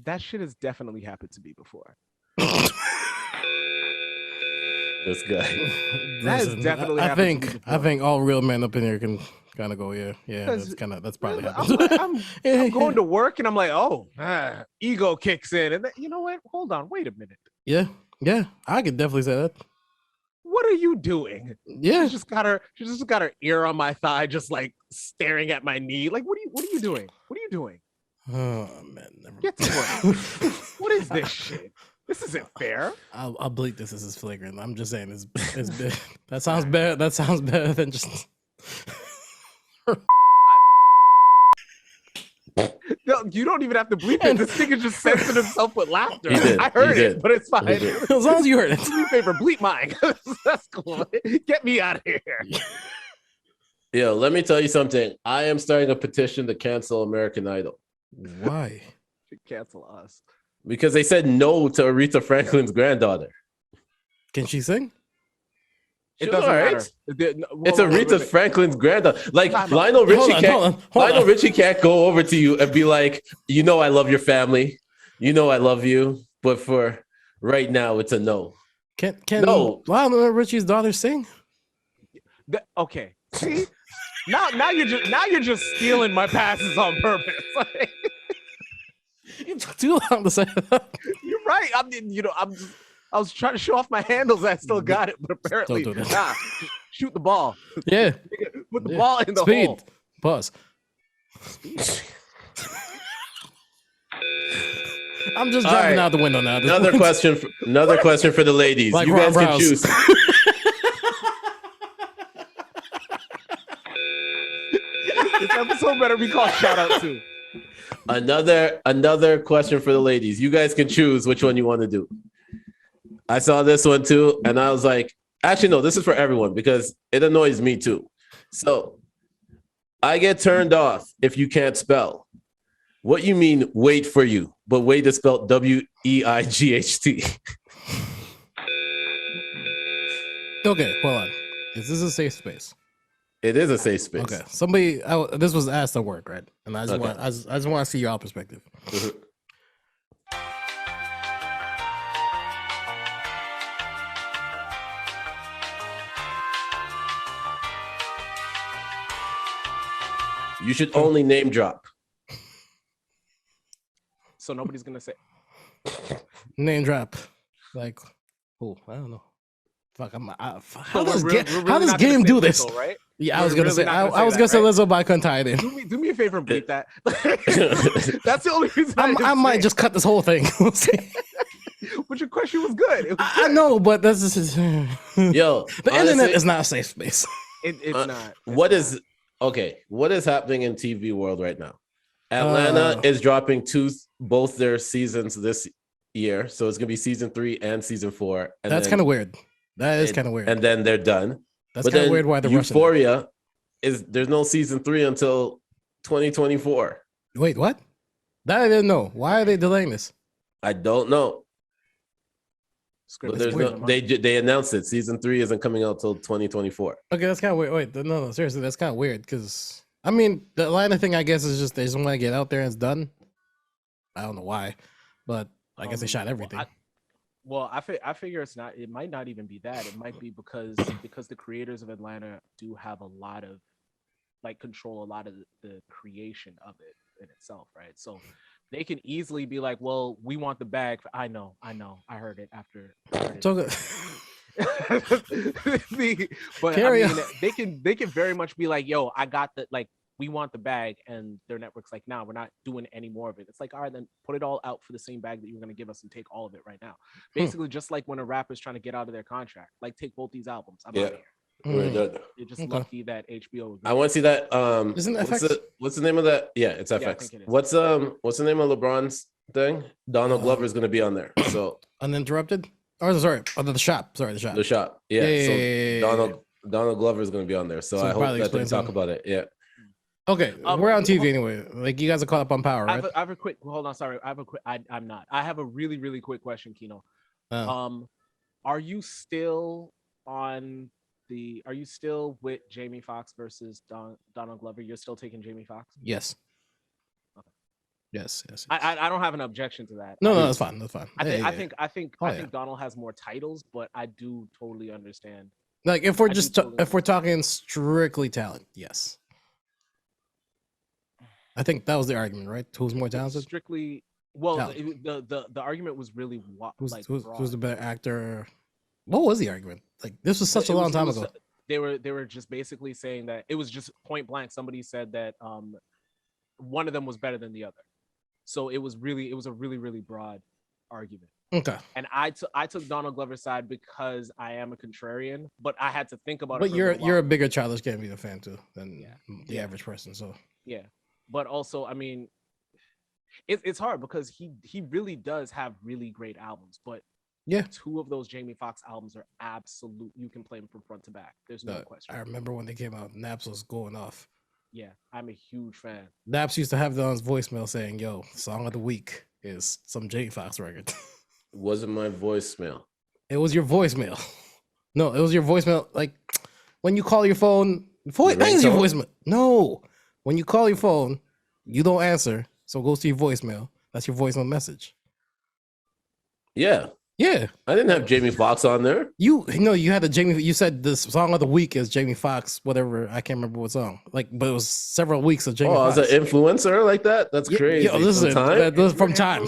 that shit has definitely happened to me before. This guy. That has definitely happened to me before. I think all real men up in here can kind of go, yeah, that's probably happened. I'm going to work and I'm like, oh, ego kicks in, and then, you know what? Hold on, wait a minute. Yeah, I could definitely say that. What are you doing? Yeah, She just got her ear on my thigh, just like staring at my knee. Like, what are you doing? What are you doing? Oh man, never Get to work. What is this shit? This isn't fair. I'll bleep this as flagrant. I'm just saying it's bad. That sounds better. That sounds better than just. No, you don't even have to bleep it. This nigga just censored himself with laughter. He I heard did. it, but it's fine. As long as you heard it. Do me a favor, bleep mine. That's cool. Get me out of here. Yo, let me tell you something. I am starting a petition to cancel American Idol Why? Cancel us. because they said no to Aretha Franklin's granddaughter. Can she sing? It She doesn't was matter. alright. It's Aretha Franklin's granddaughter. Like Lionel Richie Hold on. Richie can't go over to you and be like, you know, I love your family. You know, I love you. But for right now, it's a no. Can No. Lionel Richie's daughter sing? Okay. See? Now you're just stealing my passes on purpose. You took too long to say that. You're right. I was trying to show off my handles. I still got it, but apparently, Don't do that. nah. Shoot the ball. Yeah. Put the ball in the Speed. hole. Pause. I'm just All driving right. out the window now. Another question for the ladies. Like you guys Ron can Browse. choose. This episode better be called shout out to. Another question for the ladies. You guys can choose which one you want to do. I saw this one too, and I was like, actually, no, this is for everyone because it annoys me too. So I get turned off if you can't spell. What you mean, wait for you, but wait is spelled WEIGHT. Okay, hold on. Is this a safe space? It is a safe space. Okay. This was asked at work, right? And I just want to see your perspective. Mhm. You should only name drop. So nobody's gonna say. Name drop. Like, oh, I don't know. Fuck, how We're does really how does not gonna game say do this? Lizzo, right? Yeah, I We're was gonna really say not gonna I say was that, gonna say right? Lizzo, but I couldn't tie it in. Do me a favor and bleep that. That's the only reason I might just cut this whole thing. We'll see. But your question was good. It was I good. know, but that's just Yo, the internet is not a safe space. It's not. What is happening in TV world right now? Atlanta is dropping both their seasons this year, so it's gonna be season 3 and season 4. And That's then- kind of weird. That is kind of weird. And then they're done. That's But kind of then weird why they're rushing it. Euphoria there's no season 3 until 2024. Wait, what? That I didn't know. Why are they delaying this? I don't know. But there's weird. no, they announced it. Season 3 isn't coming out till 2024. Okay, that's kind of weird. Wait, no, seriously, that's kind of weird because I mean, the Atlanta thing, I guess, is just they just want to get out there and it's done. I don't know why, but I guess they shot everything. I figure it's not. It might not even be that. It might be because the creators of Atlanta do have a lot of control a lot of the creation of it in itself, right? So they can easily be like, well, we want the bag. I know. I heard it after. So good. But Carry I mean, on. they can very much be like, yo, I got the we want the bag, and their network's like, nah, we're not doing any more of it. It's like, all right, then put it all out for the same bag that you're gonna give us and take all of it right now. Basically, just like when a rapper's trying to get out of their contract, like take both these albums. I'm out of here. We're done. You're just Okay. lucky that HBO. I want to see that. Isn't it what's FX? what's the name of that? Yeah, it's I FX. think it is. What's the name of LeBron's thing? Donald Glover is going to be on there. So Uninterrupted? Oh, sorry. Oh, the shop. Sorry, the shop. the shot. Yeah. Yeah, So yeah, yeah, yeah. Donald Glover is going to be on there. So So I hope probably that they explain talk something. about it. Yeah. Okay, we're on TV anyway. Like you guys are caught up on Power, I right? have a quick. Hold on, sorry. I have a quick. I'm not. I have a really, really quick question, Kino. Oh. Are you still on the? Are you still with Jamie Foxx versus Donald Glover? You're still taking Jamie Foxx? Yes. Okay. Yes. I don't have an objection to that. No, that's fine. That's fine. I Yeah. think Oh, yeah. Donald has more titles, but I do totally understand. Like if we're I do just totally if we're talking strictly talent, yes. I think that was the argument, right? Who's more talented? Strictly, well, Talent. the argument was really Who's the better actor? What was the argument? Like this was such a long time ago. They were just basically saying that it was just point blank. Somebody said that one of them was better than the other. So it was a really broad argument. Okay. And I took Donald Glover's side because I am a contrarian, but I had to think about it. But for you're a while. bigger Childish Gambino fan too than the Yeah. average person. So Yeah. But also, I mean, it's hard because he really does have really great albums, but yeah, 2 of those Jamie Foxx albums are absolute. You can play them from front to back. There's no question. I remember when they came out, Naps was going off. Yeah, I'm a huge fan. Naps used to have it on his voicemail saying, "Yo, song of the week is some Jamie Foxx record." It wasn't my voicemail. It was your voicemail. No, it was your voicemail. Like when you call your phone, that is your voicemail. No, when you call your phone, you don't answer, so it goes to your voicemail. That's your voicemail message. Yeah. Yeah, I didn't have Jamie Foxx on there. you had a Jamie. You said this song of the week is Jamie Foxx, whatever. I can't remember what song. Like, but it was several weeks of Jamie. Oh, I was Foxx. an influencer like that. That's crazy. Yo, listen, From time? from time,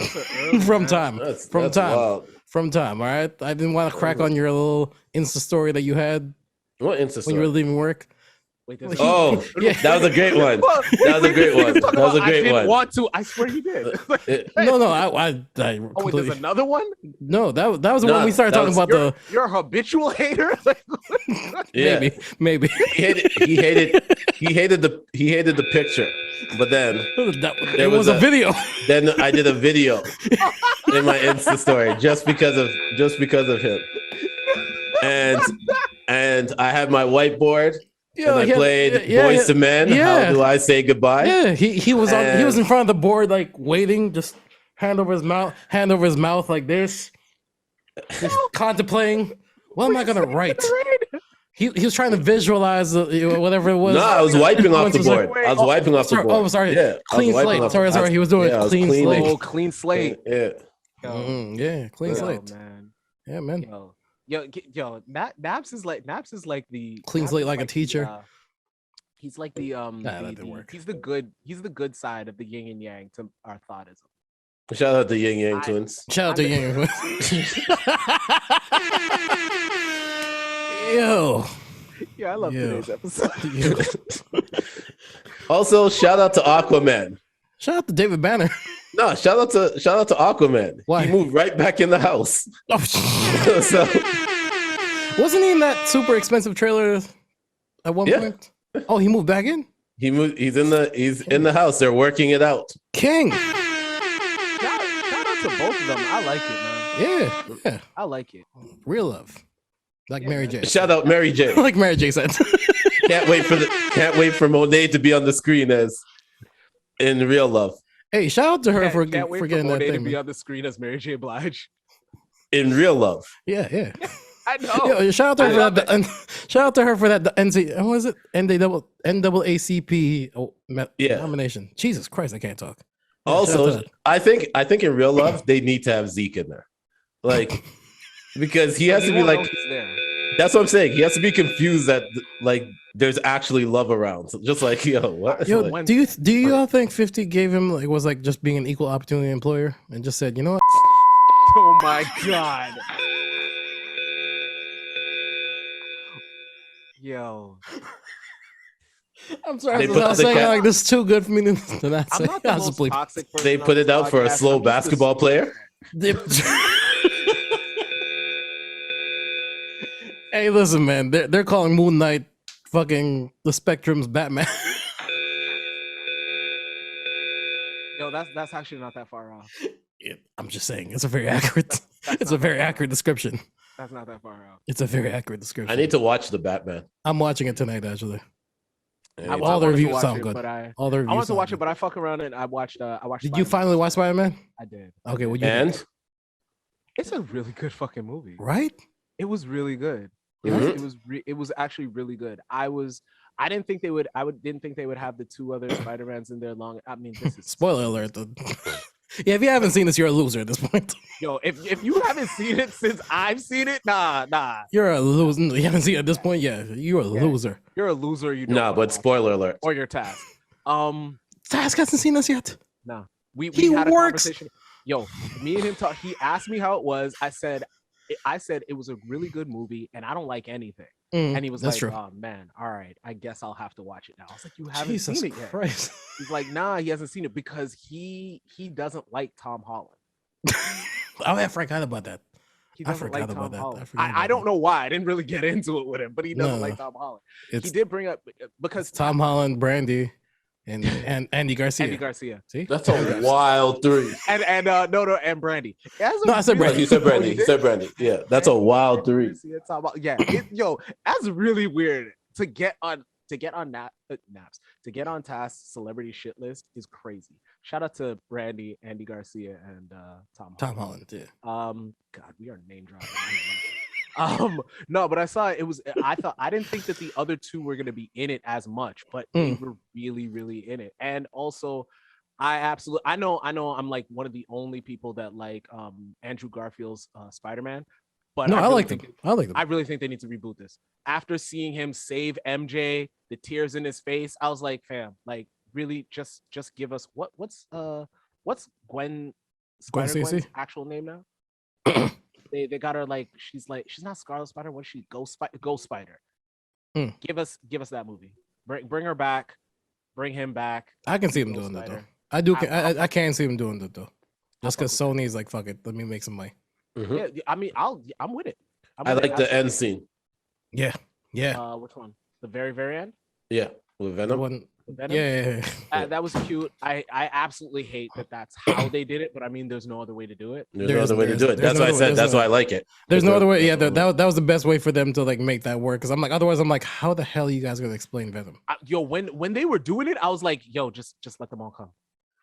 from time, That's from time, wild. from time. All right, I didn't want to crack on your little Insta story that you had What Insta when you were story? leaving work. Wait, there's Oh, Yeah. that was a great one. That was a great one. That was a I great didn't one. want to. I swear he did. No, I Oh, wait, there's completely. another one. No, that was the No, one we started that talking was- about You're a habitual hater. Yeah. maybe. He hated the picture. But then It There was was a a- video. then I did a video in my Insta story just because of him. And I had my whiteboard and I played Boys to Men. How do I say goodbye? Yeah, he was in front of the board like waiting, just hand over his mouth like this, just contemplating. What am I gonna write? He was trying to visualize whatever it was. No, I was wiping off the Once was like, board. I was wiping off the sorry, board. oh, sorry. Yeah, I was Clean wiping slate. off- Sorry, I was- he was doing I was clean cleaning. slate. Oh, clean slate. Yeah. Yeah, clean Yo, slate. man. Yeah, man. Yo, Naps is like the Clean Naps slate is like a teacher. He's like the that didn't work. he's the good side of the yin and yang to our thoughtism. Shout out to Ying Yang Twins. Shout out to you. Yo. Yeah, I love Yo. today's episode. Yo. Also, shout out to Aquaman. Shout out to David Banner. No, shout out to Aquaman. Why? He moved right back in the house. Oh, So wasn't he in that super expensive trailer at one Yeah. point? Oh, he moved back in? he's in the house. They're working it out. King. Shout out to both of them. I like it, man. Yeah. I like it. Real love. Like Mary J. Shout out Mary J. Like Mary J said. Can't wait for Monet to be on the screen as in Real Love. Hey, shout out to her for Can't wait getting that Monet to thing. be man. on the screen as Mary J. Blige. In Real Love. Yeah. I know. Yo, shout out to I her for love that. Shout out to her for that. The NC, what was it? NAACP Yeah. nomination. Jesus Christ, I can't talk. Yeah, Also, shout out to I think in Real Love they need to have Zeke in there, like because he has to be won't know like. he's there. That's what I'm saying. He has to be confused that like there's actually love around. Just like what? Yo, Like, do you all think 50 gave him like was like just being an equal opportunity employer and just said, you know what? Oh my god. Yo. I'm sorry, They I put was the saying cat- like this is too good for me to not I'm say. not the I'll just most bleep. toxic person. they on put it this out for a podcast. slow I'm just basketball player. Hey, listen, man. They're calling Moon Knight fucking the Spectrum's Batman. Yo, that's actually not that far off. I'm just saying, it's a very accurate. That's It's not a very that far accurate off. description. That's not that far off. It's a very accurate description. I need to watch the Batman. I'm watching it tonight, actually. I need All to the wanted to reviews watch sound it, good. but I All the reviews. wanted to sound watch it, good. but I fuck around and I watched. Did you Spider-Man. finally watch Spider-Man? I did. Okay, well, you did. And It's a really good fucking movie. Right? It was really good. It was actually really good. I didn't think they would. Didn't think they would have the two other Spider-Mans in there long. I mean, this is Spoiler alert. Yeah, if you haven't seen this, you're a loser at this point. Yo, if you haven't seen it since I've seen it, nah. You're a loser. You haven't seen it at this point? Yeah, you're a loser. You're a loser. You don't nah, wanna but watch spoiler it. alert. Or your task. Task hasn't seen this yet. No. We He had a works. conversation. Yo, me and him talk. He asked me how it was. I said it was a really good movie, and I don't like anything. And he was that's like, true. "Oh man, all right, I guess I'll have to watch it now." I was like, "You haven't Jesus seen it yet." Christ. He's like, "Nah, he hasn't seen it because he doesn't like Tom Holland. I forgot about that. He I doesn't like forgot about Tom that. Holland. forgot I about don't that. know why. I didn't really get into it with him, but he doesn't No. like Tom Holland. It's He did bring up because Tom Holland, Brandy, and Andy Garcia. Andy Garcia See? That's a wild three. and no and Brandy. No, I said Brandy. He said Brandy. He said Brandy. Yeah, that's a wild three. Yeah, yo, that's really weird to get on Naps to get on Task's celebrity shit list is crazy. Shout out to Brandy, Andy Garcia, and Tom Holland. Yeah. God, we are name dropping. No, but I saw it was. I didn't think that the other two were gonna be in it as much, but they were really, really in it. And also, I know I'm like one of the only people that like Andrew Garfield's Spider-Man. But No, I really like them. think I like them. I really think they need to reboot this. After seeing him save MJ, the tears in his face, I was like, fam, like really just give us what's Gwen Spider-Gwen's Stacy? actual name now? They got her like she's not Scarlet Spider. What is she? Ghost Spider. Give us that movie. Bring her back. Bring him back. I can see him Ghost doing that though. Spider. I do. I'll I can see him doing that though. Just fuck because Sony's like, fuck it, let me make some money. Mhm. Yeah, I mean, I'm with it. I like the end scene. Yeah. Yeah. Which one? The very, very end. Yeah, with The Venom. one. With Venom? Yeah. That was cute. I absolutely hate that that's how they did it, but I mean, there's no other way to do it. There's no other way to do it. there's That's no why I other way- said. That's no- why I like it. There's no other way. Yeah, That's that was the best way for them to like make that work. Because I'm like, otherwise, I'm like, how the hell are you guys gonna explain Venom? Yo, when they were doing it, I was like, yo, just let them all come.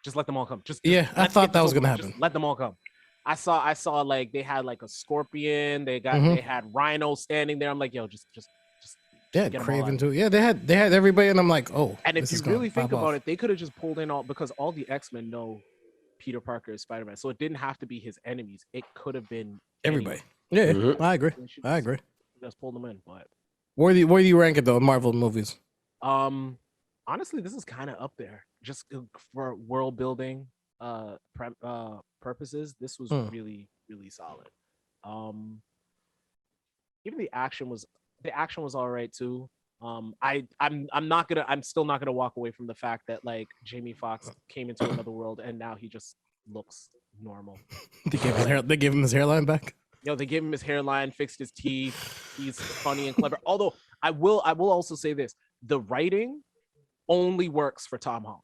Just let them all come. Just Yeah, I let's thought get that this was over gonna with. Just happen. let them all come. I saw like they had like a scorpion. They had Rhino standing there. I'm like, yo, just Yeah, get 'em all Craven out. too. Yeah, they had everybody, and I'm like, oh. And if this you is gonna really think pop about off. it, they could have just pulled in because all the X-Men know Peter Parker is Spider-Man. So it didn't have to be his enemies. It could have been Everybody. anyone. Yeah, Mhm. I agree. They should I agree. Just pull them in. But Where do you rank it though? Marvel movies. honestly, this is kind of up there. Just for world building purposes, this was really, really solid. Even the action was all right too. I'm still not gonna walk away from the fact that like Jamie Foxx came into another world and now he just looks normal. They gave him his hairline back. Yo, they gave him his hairline, fixed his teeth. He's funny and clever. Although I will also say this: the writing only works for Tom Holland.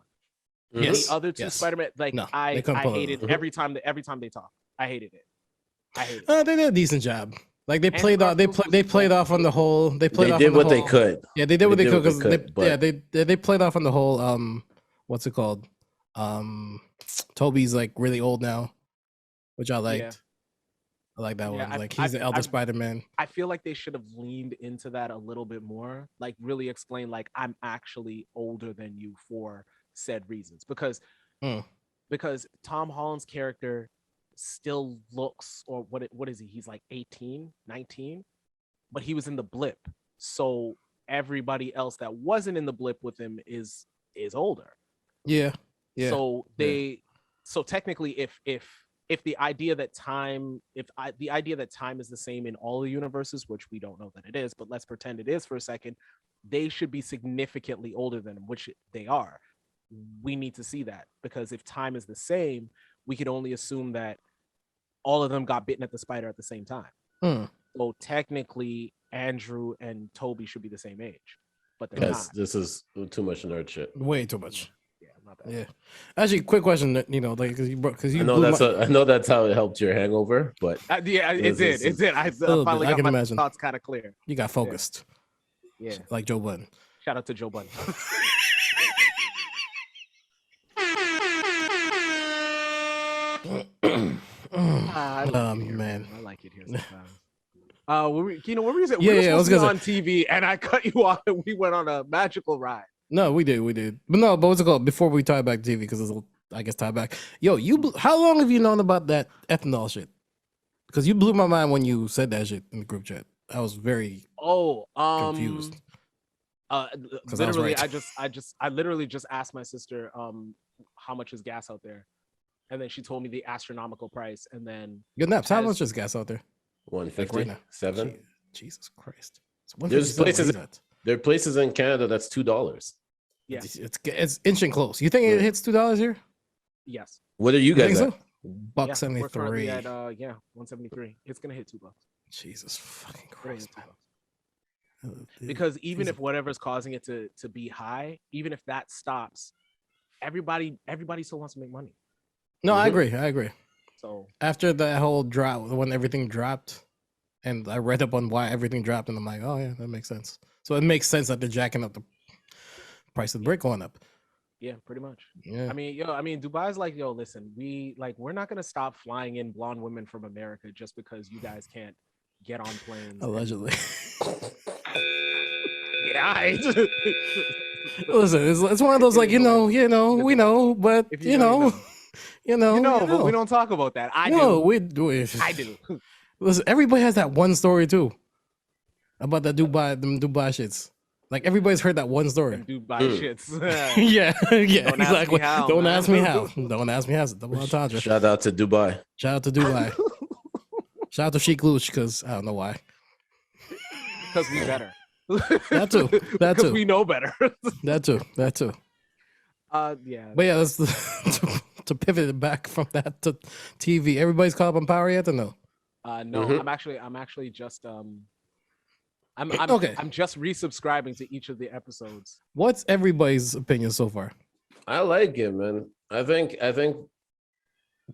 Yes. The other two yes. Spider-Man, like No, I they couldn't pull it hated off. every time they talk. I hated it. They did a decent job. Like they Andrew played off. Garfield They was played cool. off on the whole. They played They off did on the what they whole- could. Yeah, they did what they could what because they could, but- they played off on the whole what's it called? Toby's like really old now, which I liked. Yeah. I like that Yeah, one. Like he's the elder I- Spider-Man. I feel like they should have leaned into that a little bit more, like really explain like I'm actually older than you for said reasons because Tom Holland's character still looks or what is he? He's like 18, 19, but he was in the blip. So everybody else that wasn't in the blip with him is older. Yeah. Yeah. So so technically if the idea that time is the same in all the universes, which we don't know that it is, but let's pretend it is for a second, they should be significantly older than him, which they are. We need to see that because if time is the same, we could only assume that all of them got bitten at the spider at the same time. So technically, Andrew and Toby should be the same age, but they're Yes, not. this is too much nerd shit. Way too much. Yeah, not that. Yeah. Actually, quick question. Like because you I know blew I know that's how it helped your hangover, but Yeah, it This did. is- It did. I little finally bit, I got can my imagine. thoughts kind of clear. you got focused Yeah. like Joe Budden. Shout out to Joe Budden. I like it here, man. I like it here sometimes. What were you saying? Yeah, We were yeah, I was supposed to gonna be on TV, and I cut you off, and we went on a magical ride. No, we did. But what's it called? Before we tie back to TV, because I guess tie back. Yo, how long have you known about that ethanol shit? Because you blew my mind when you said that shit in the group chat. I was very confused. 'Cause I was Literally, right. I literally just asked my sister, how much is gas out there, and then she told me the astronomical price, and then Good naps. How as- much is gas out there? Like right 150, now. 7. Jesus Christ. It's There's 157, places- what is that? There are places in Canada that's $2. yeah, It's inching close. You think it Yeah. hits $2 here? yes, What are you You think guys so? at? Buck yeah, we're 73. currently at 173. It's gonna hit $2. Jesus fucking It's gonna Christ. hit $2. Man. Because even Jesus. if whatever's causing it to be high, even if that stops, everybody still wants to make money. No, I Mhm. agree. So After that whole drop, when everything dropped, and I read up on why everything dropped, and I'm like, oh yeah, that makes sense. So it makes sense that they're jacking up the price of the brick going up. yeah, pretty much. Yeah. I mean, Dubai's like, yo, listen, we're not gonna stop flying in blonde women from America just because you guys can't get on planes. and- Allegedly. Yeah, Listen, it's one of those like we know, but If you you know, you know, but we don't talk about that. I No, do. we do it. I do. Listen, everybody has that one story too about that them Dubai shits. Like everybody's heard that one story. Them Dubai shits. yeah, yeah, Don't ask exactly. me how, Don't man. ask me how. Don't ask me how. It's a double entendre. Shout out to Dubai. Shout out to Dubai. Shout out to Sheik Luch because I don't know why. Because we better. That too. That Because too. we know better. That too. Yeah. But yeah, that's to pivot it back from that to TV. Everybody's caught up on Power yet or no? No, Mhm. I'm actually just I'm Okay. I'm just resubscribing to each of the episodes. What's everybody's opinion so far? I like it, man. I think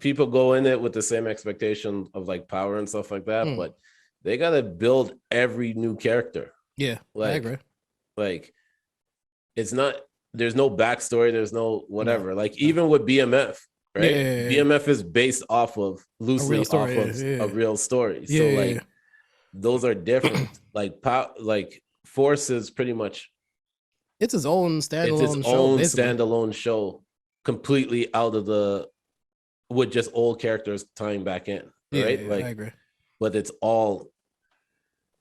people go in it with the same expectation of like Power and stuff like that, Mm. but they gotta build every new character. Yeah, I Like, agree. Like, it's not. There's no backstory. There's no whatever. Like even with BMF, right? Yeah. BMF is based off of loosely off story, of yeah. a real story. Yeah, So yeah, like yeah. those are different. like Force is pretty much It's its own standalone it's its show. own basically. standalone show, completely out of the with just old characters tying back in, Yeah, right? yeah, like, I agree. but it's all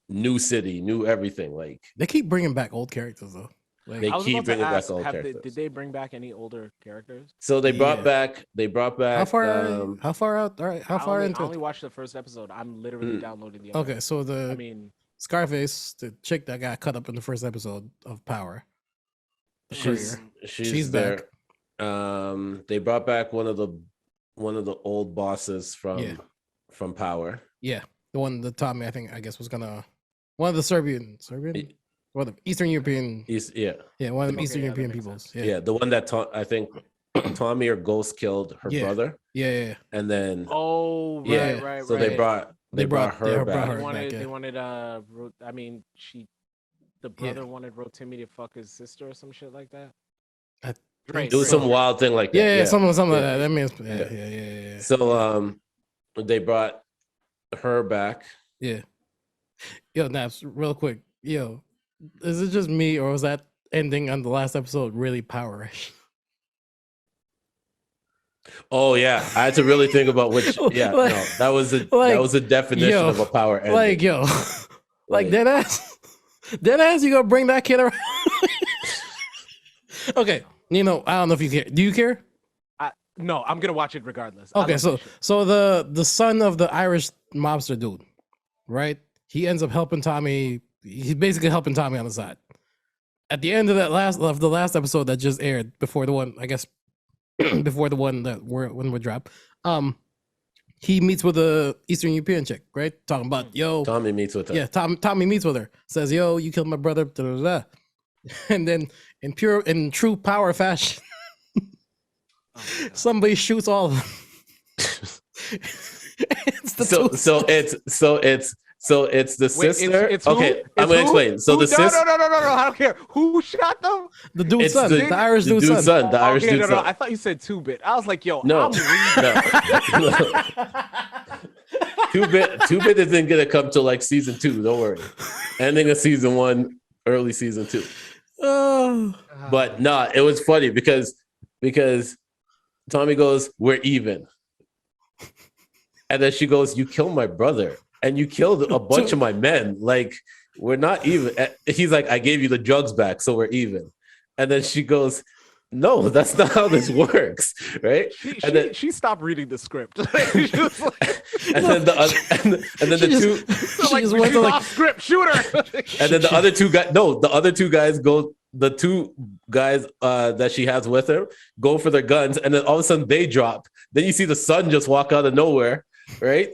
new city, new everything. Like They keep bringing back old characters though. Like, They I was keep about to bringing back ask, old did characters. they bring back any older characters? so they brought Yeah. back how far? um, How far out? All right, how far I into? only watched the first episode. I'm literally Mm. downloading the other. Okay, so the I mean, Scarface, the chick that got cut up in the first episode of Power. the she's courier. she's She's there. They brought back one of the old bosses Yeah. from Power. Yeah, the one that Tommy, I guess was gonna one of the Serbian, one of the Eastern European, Yeah, one of the Okay, Eastern yeah, that European makes peoples. sense. Yeah, yeah, the one that I think Tommy or Ghost killed her Yeah. brother, yeah. and then oh right, yeah, right, so right. they brought They brought- her yeah, back. brought They her wanted, back, yeah. they wanted I mean, the brother wanted Rotimi to fuck his sister or some shit like that. I Drake, It was some wild thing like that. Yeah, something like Yeah. that. That means Yeah. yeah. So they brought her back. Yeah. Yo, Naps, real quick. Yo, is it just me or was that ending on the last episode really powerish? Oh yeah, I had to really think about which. Yeah, Like- no, that was the definition yo, of a Power ending. Like, yo, like Like- dead ass, you gonna bring that kid around? Okay, Neno, I don't know if you care. Do you care? No, I'm gonna watch it regardless. I Okay, love so that shit. so the son of the Irish mobster dude, right? He ends up helping Tommy. He's basically helping Tommy on the side. At the end of the last episode that just aired before the one, I guess, before the one that when we drop, he meets with a Eastern European chick, right? Talking about, yo, Tommy meets with her. yeah, Tommy meets with her. Says, yo, you killed my brother. Da, da, da. And then in true power fashion, somebody shoots all of them. It's the it's the sister. It's okay, who? I'm gonna explain. So the sister. No, I don't care. Who shot them? The dude's It's son, the Irish dude's son. The Irish dude's son. I thought you said 2-bit. I was like, yo, No, I'm no. 2-bit isn't gonna come till like season 2. Don't worry. Ending of season 1, early season 2. Oh. But nah, it was funny because Tommy goes, "We're even," and then she goes, "You killed my brother and you killed a bunch of my men. Like we're not even." He's like, "I gave you the drugs back, so we're even." And then she goes, "No, that's not how this works, right?" She stopped reading the script. And then the off script shooter. And then the other two guys go. The two guys that she has with her go for their guns, and then all of a sudden they drop. Then you see the son just walk out of nowhere, right?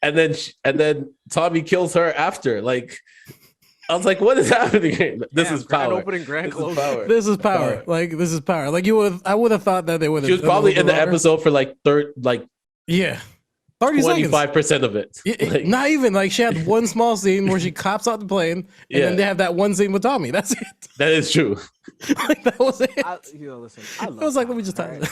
And then Tommy kills her after. Like, I was like, "What is happening here? This is power. Opening, grand closing. This is power. Like this is power. Like I would have thought that they would have. She was probably in the episode for like 30 25% of it. Not even like she had one small scene where she cops out the plane, and then they have that one scene with Tommy. That's it. That is true. Like that was it. Listen, I love It was like, power, let me just tell you.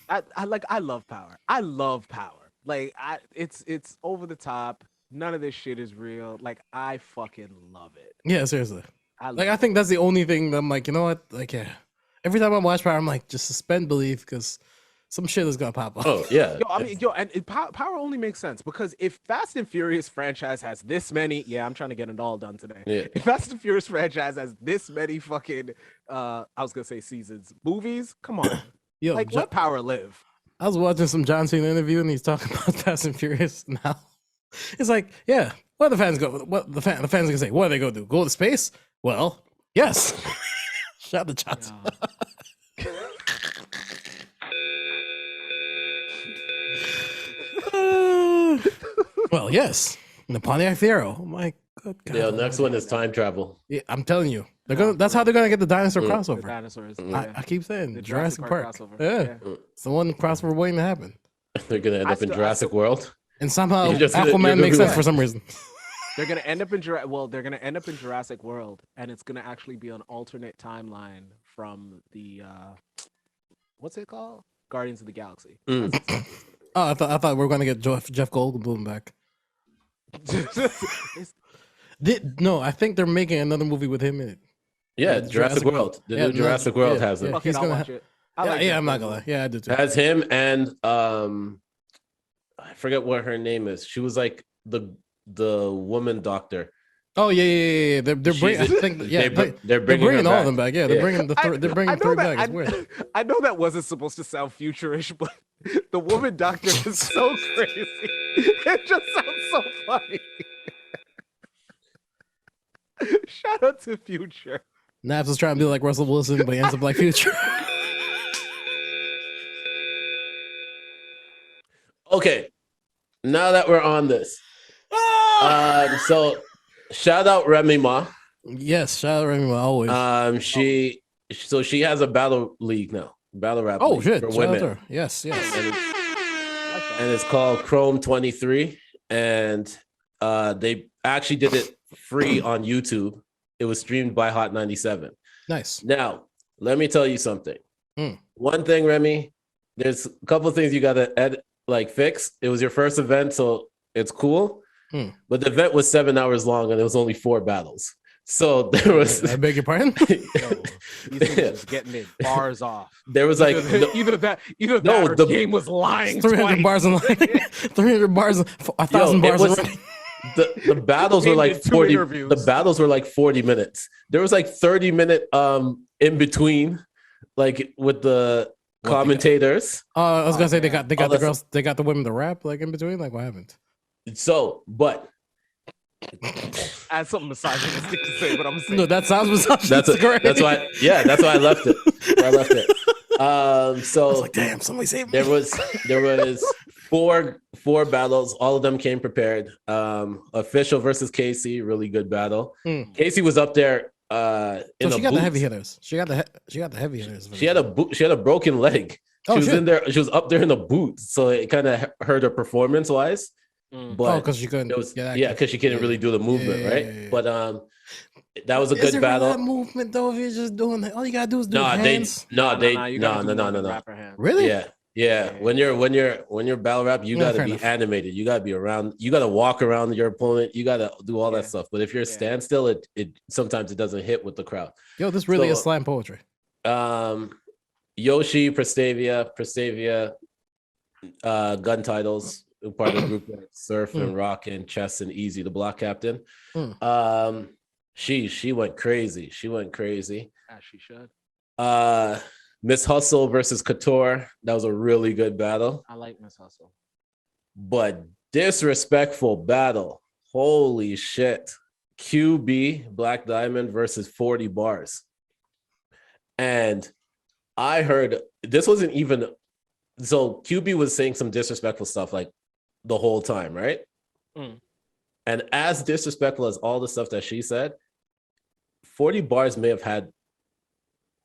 I love power. I love power. Like it's over the top. None of this shit is real. Like I fucking love it. Yeah, seriously. I think that's the only thing that I'm like, you know what? Like, yeah. Every time I watch Power, I'm like, just suspend belief because some shit is gonna pop up. Oh yeah. Power only makes sense because if Fast and Furious franchise has this many, I'm trying to get it all done today. Yeah. If Fast and Furious franchise has this many fucking, I was gonna say seasons, movies, come on, let Power live. I was watching some John Cena interview and he's talking about Fast and Furious now. It's like, yeah, what the fans go? What the fans gonna say? What are they gonna do? Go to space? Well, yes. Shout the Johnson. Well, yes. The Pontiac Fiero. Oh my good God. Yeah, next one is time travel. Yeah, I'm telling you, they're gonna. That's how they're gonna get the dinosaur crossover. The dinosaurs. I keep saying The Jurassic Park. crossover. Yeah, it's the one crossover waiting to happen. They're gonna end up in Jurassic World. And somehow Aquaman makes sense for some reason. They're gonna end up in Jurassic World, and it's gonna actually be an alternate timeline from the what's it called? Guardians of the Galaxy. Mm. Oh, I thought we were gonna get Jeff Goldblum back. No, I think they're making another movie with him in it. Yeah, Jurassic World. The new Jurassic World has it. Okay, I'll watch it. I'm not gonna lie. Yeah, I do too. It has him and I forget what her name is. She was like the woman doctor. Oh yeah. They're bringing. I think they're bringing all of them back. Yeah, they're bringing three back. It's weird. I know that wasn't supposed to sound futurish, but the woman doctor is so crazy. It just sounds so funny. Shout out to Future. NAPPZ is trying to be like Russell Wilson, but he ends up like Future. Okay, now that we're on this, so shout out Remy Ma. Yes, shout out Remy Ma always. She has a battle league now, battle rap. Oh league shit! for Shout women. out to her. Yes. And it's called Chrome 23, and they actually did it free on YouTube. It was streamed by Hot 97. Nice. Now, let me tell you something. One thing, Remy, there's a couple of things you gotta fix. It was your first event, so it's cool. But the event was 7 hours long, and it was only 4 battles. So there was. I beg your pardon. These niggas was getting it bars off. There was like either that or the game was lying. 300 bars and 300 bars, 1,000 bars. The battles were like 40. The battles were like 40 minutes. There was like 30-minute in between, like with the commentators. I was gonna say they got the girls, they got the women to rap like in between. Like what happened? So, but I had something misogynistic to say, but I'm saying no. That sounds misogynistic. That's why. Yeah, that's why I left it. So I was like, damn, somebody saved me. There was four battles. All of them came prepared. Official versus Casey, really good battle. Casey was up there. So she got the heavy hitters. She got the heavy hitters. She had a broken leg. She was in there. She was up there in a boot, so it kind of hurt her performance wise. But because she couldn't. Because she couldn't really do the movement, right? Yeah. But that was a good battle. That movement though, if you're just doing that, all you gotta do is do hands. No. Really? Yeah. When you're battle rap, you gotta be animated. You gotta be around. You gotta walk around your opponent. You gotta do all that stuff. But if you're standstill, it sometimes it doesn't hit with the crowd. Yo, this really is slam poetry. Yoshi, Prestavia, gun titles, part of the group like Surf and Rock and Chess and Easy, the block captain. She went crazy. As she should. Miss Hustle versus Couture. That was a really good battle. I like Miss Hustle. But disrespectful battle. Holy shit. QB, Black Diamond versus 40 Bars. And I heard this wasn't even so QB was saying some disrespectful stuff like the whole time, right? And as disrespectful as all the stuff that she said, 40 Bars may have had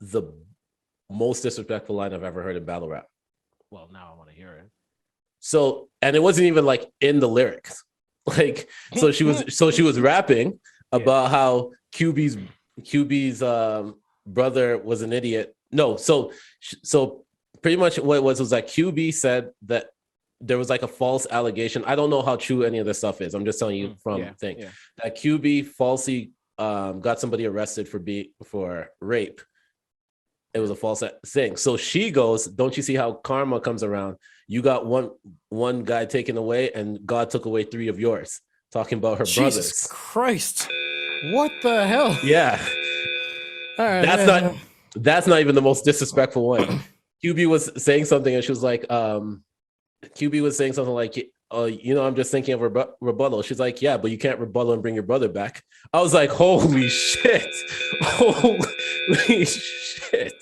the most disrespectful line I've ever heard in battle rap. Well, now I want to hear it. So, and it wasn't even like in the lyrics. Like, so she was rapping about how QB's brother was an idiot. No, so pretty much what it was like QB said that there was like a false allegation. I don't know how true any of this stuff is. I'm just telling you from thing that QB falsely got somebody arrested for rape. It was a false thing. So she goes, don't you see how karma comes around? You got one guy taken away and God took away 3 of yours. Talking about her brothers. Jesus Christ. What the hell? Yeah. All right. That's not even the most disrespectful one. QB was saying something and she was like, QB was saying something like, I'm just thinking of rebuttal. She's like, yeah, but you can't rebuttal and bring your brother back. I was like, holy shit. Holy shit.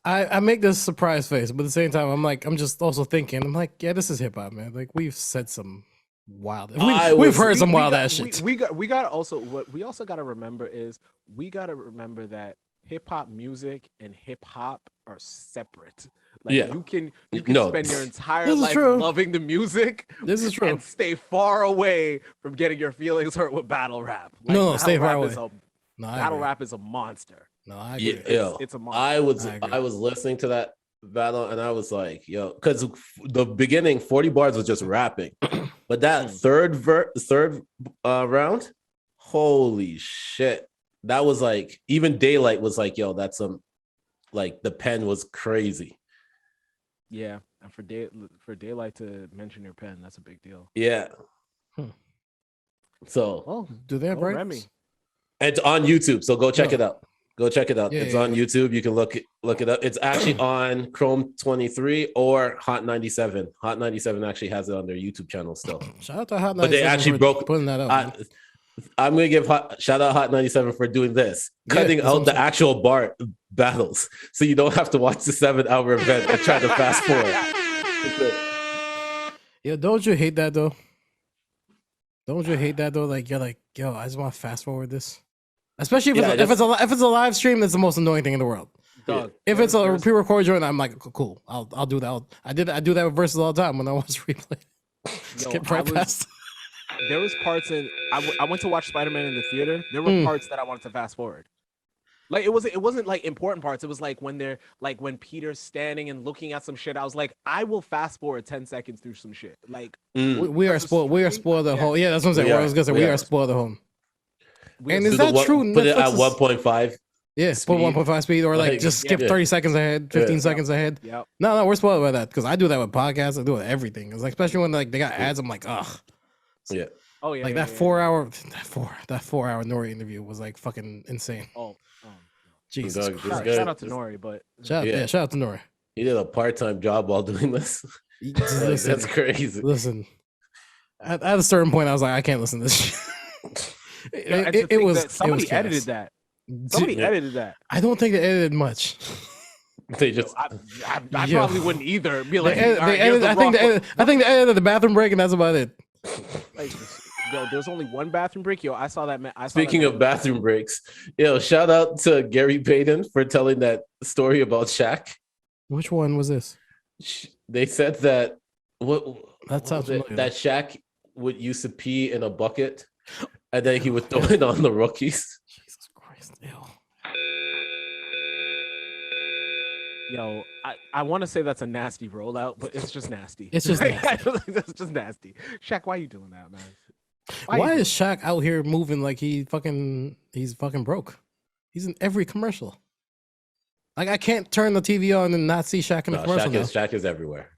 I make this surprise face, but at the same time, I'm just also thinking, I'm like, yeah, this is hip hop, man. Like we've said some wild. We've heard some wild ass shit. We got also what we also got to remember is we got to remember that hip hop music and hip hop are separate. Like you can spend your entire life loving the music. This is true. And stay far away from getting your feelings hurt with battle rap. Like, stay far away. Battle rap is a monster. No, I agree. It's a monster. I was listening to that battle and I was like, yo, because the beginning 40 Bars was just rapping, but that third round, holy shit, that was like even Daylight was like, yo, that's like the pen was crazy. Yeah, and for Daylight to mention your pen, that's a big deal. Yeah. So, do they have rights? Remy. It's on YouTube, so go check it out. Go check it out. It's on YouTube. You can look it up. It's actually on Chrome 23 or Hot 97. Hot 97 actually has it on their YouTube channel still. Shout out to Hot 97. But they actually putting that up. I'm gonna give shout out Hot 97 for doing this, cutting out the actual bar battles, so you don't have to watch the 7-hour event and try to fast forward. Yeah, don't you hate that though? Don't you hate that though? Like you're like, yo, I just want to fast forward this. Especially if it's a live stream, that's the most annoying thing in the world. Dog, if it's a pre-recorded joint, I'm like, cool, I'll do that. I do that with Versus all the time when I watch replay. Skip right past. There was parts in I went to watch Spiderman in the theater. There were parts that I wanted to fast forward. Like it wasn't like important parts. It was like when Peter's standing and looking at some shit. I was like, I will fast forward 10 seconds through some shit. Like we are spoiled. We are spoiled the whole. Yeah, that's what I'm saying. I was gonna say we are spoiled the home. And is that true? Put it at 1.5. Yeah, put 1.5 speed or like just skip 30 seconds ahead, 15 seconds ahead. Yep. No, we're spoiled by that because I do that with podcasts. I do it with everything. It's like especially when like they got ads. I'm like, ugh. Yeah. Oh yeah. Like that 4-hour Nori interview was like fucking insane. Oh. Jesus. Shout out to Nori, but shout out to Nori. He did a part-time job while doing this. Listen, that's crazy. Listen, at a certain point, I was like, I can't listen to this shit. Somebody edited that. Somebody edited that. I don't think they edited much. They just I Yo. probably wouldn't either. Be like, They "All right, edited- here's the I think raw I think they edited the bathroom break, and that's about it. Like, yo, there's only one bathroom break. Yo, I saw that. speaking of bathroom breaks, yo, shout out to Gary Payton for telling that story about Shaq. Which one was this? They said that what That sounds was it? familiar. That Shaq would used to pee in a bucket, and then he would throw it on the rookies. Jesus Christ! Ew. Yo, I want to say that's a nasty rollout, but it's just nasty. It's just nasty. That's just nasty. Shaq, why are you doing that, man? Why you is Shaq out here moving like he's fucking broke? He's in every commercial. Like I can't turn the TV on and not see Shaq in the No, commercial. Shaq is everywhere.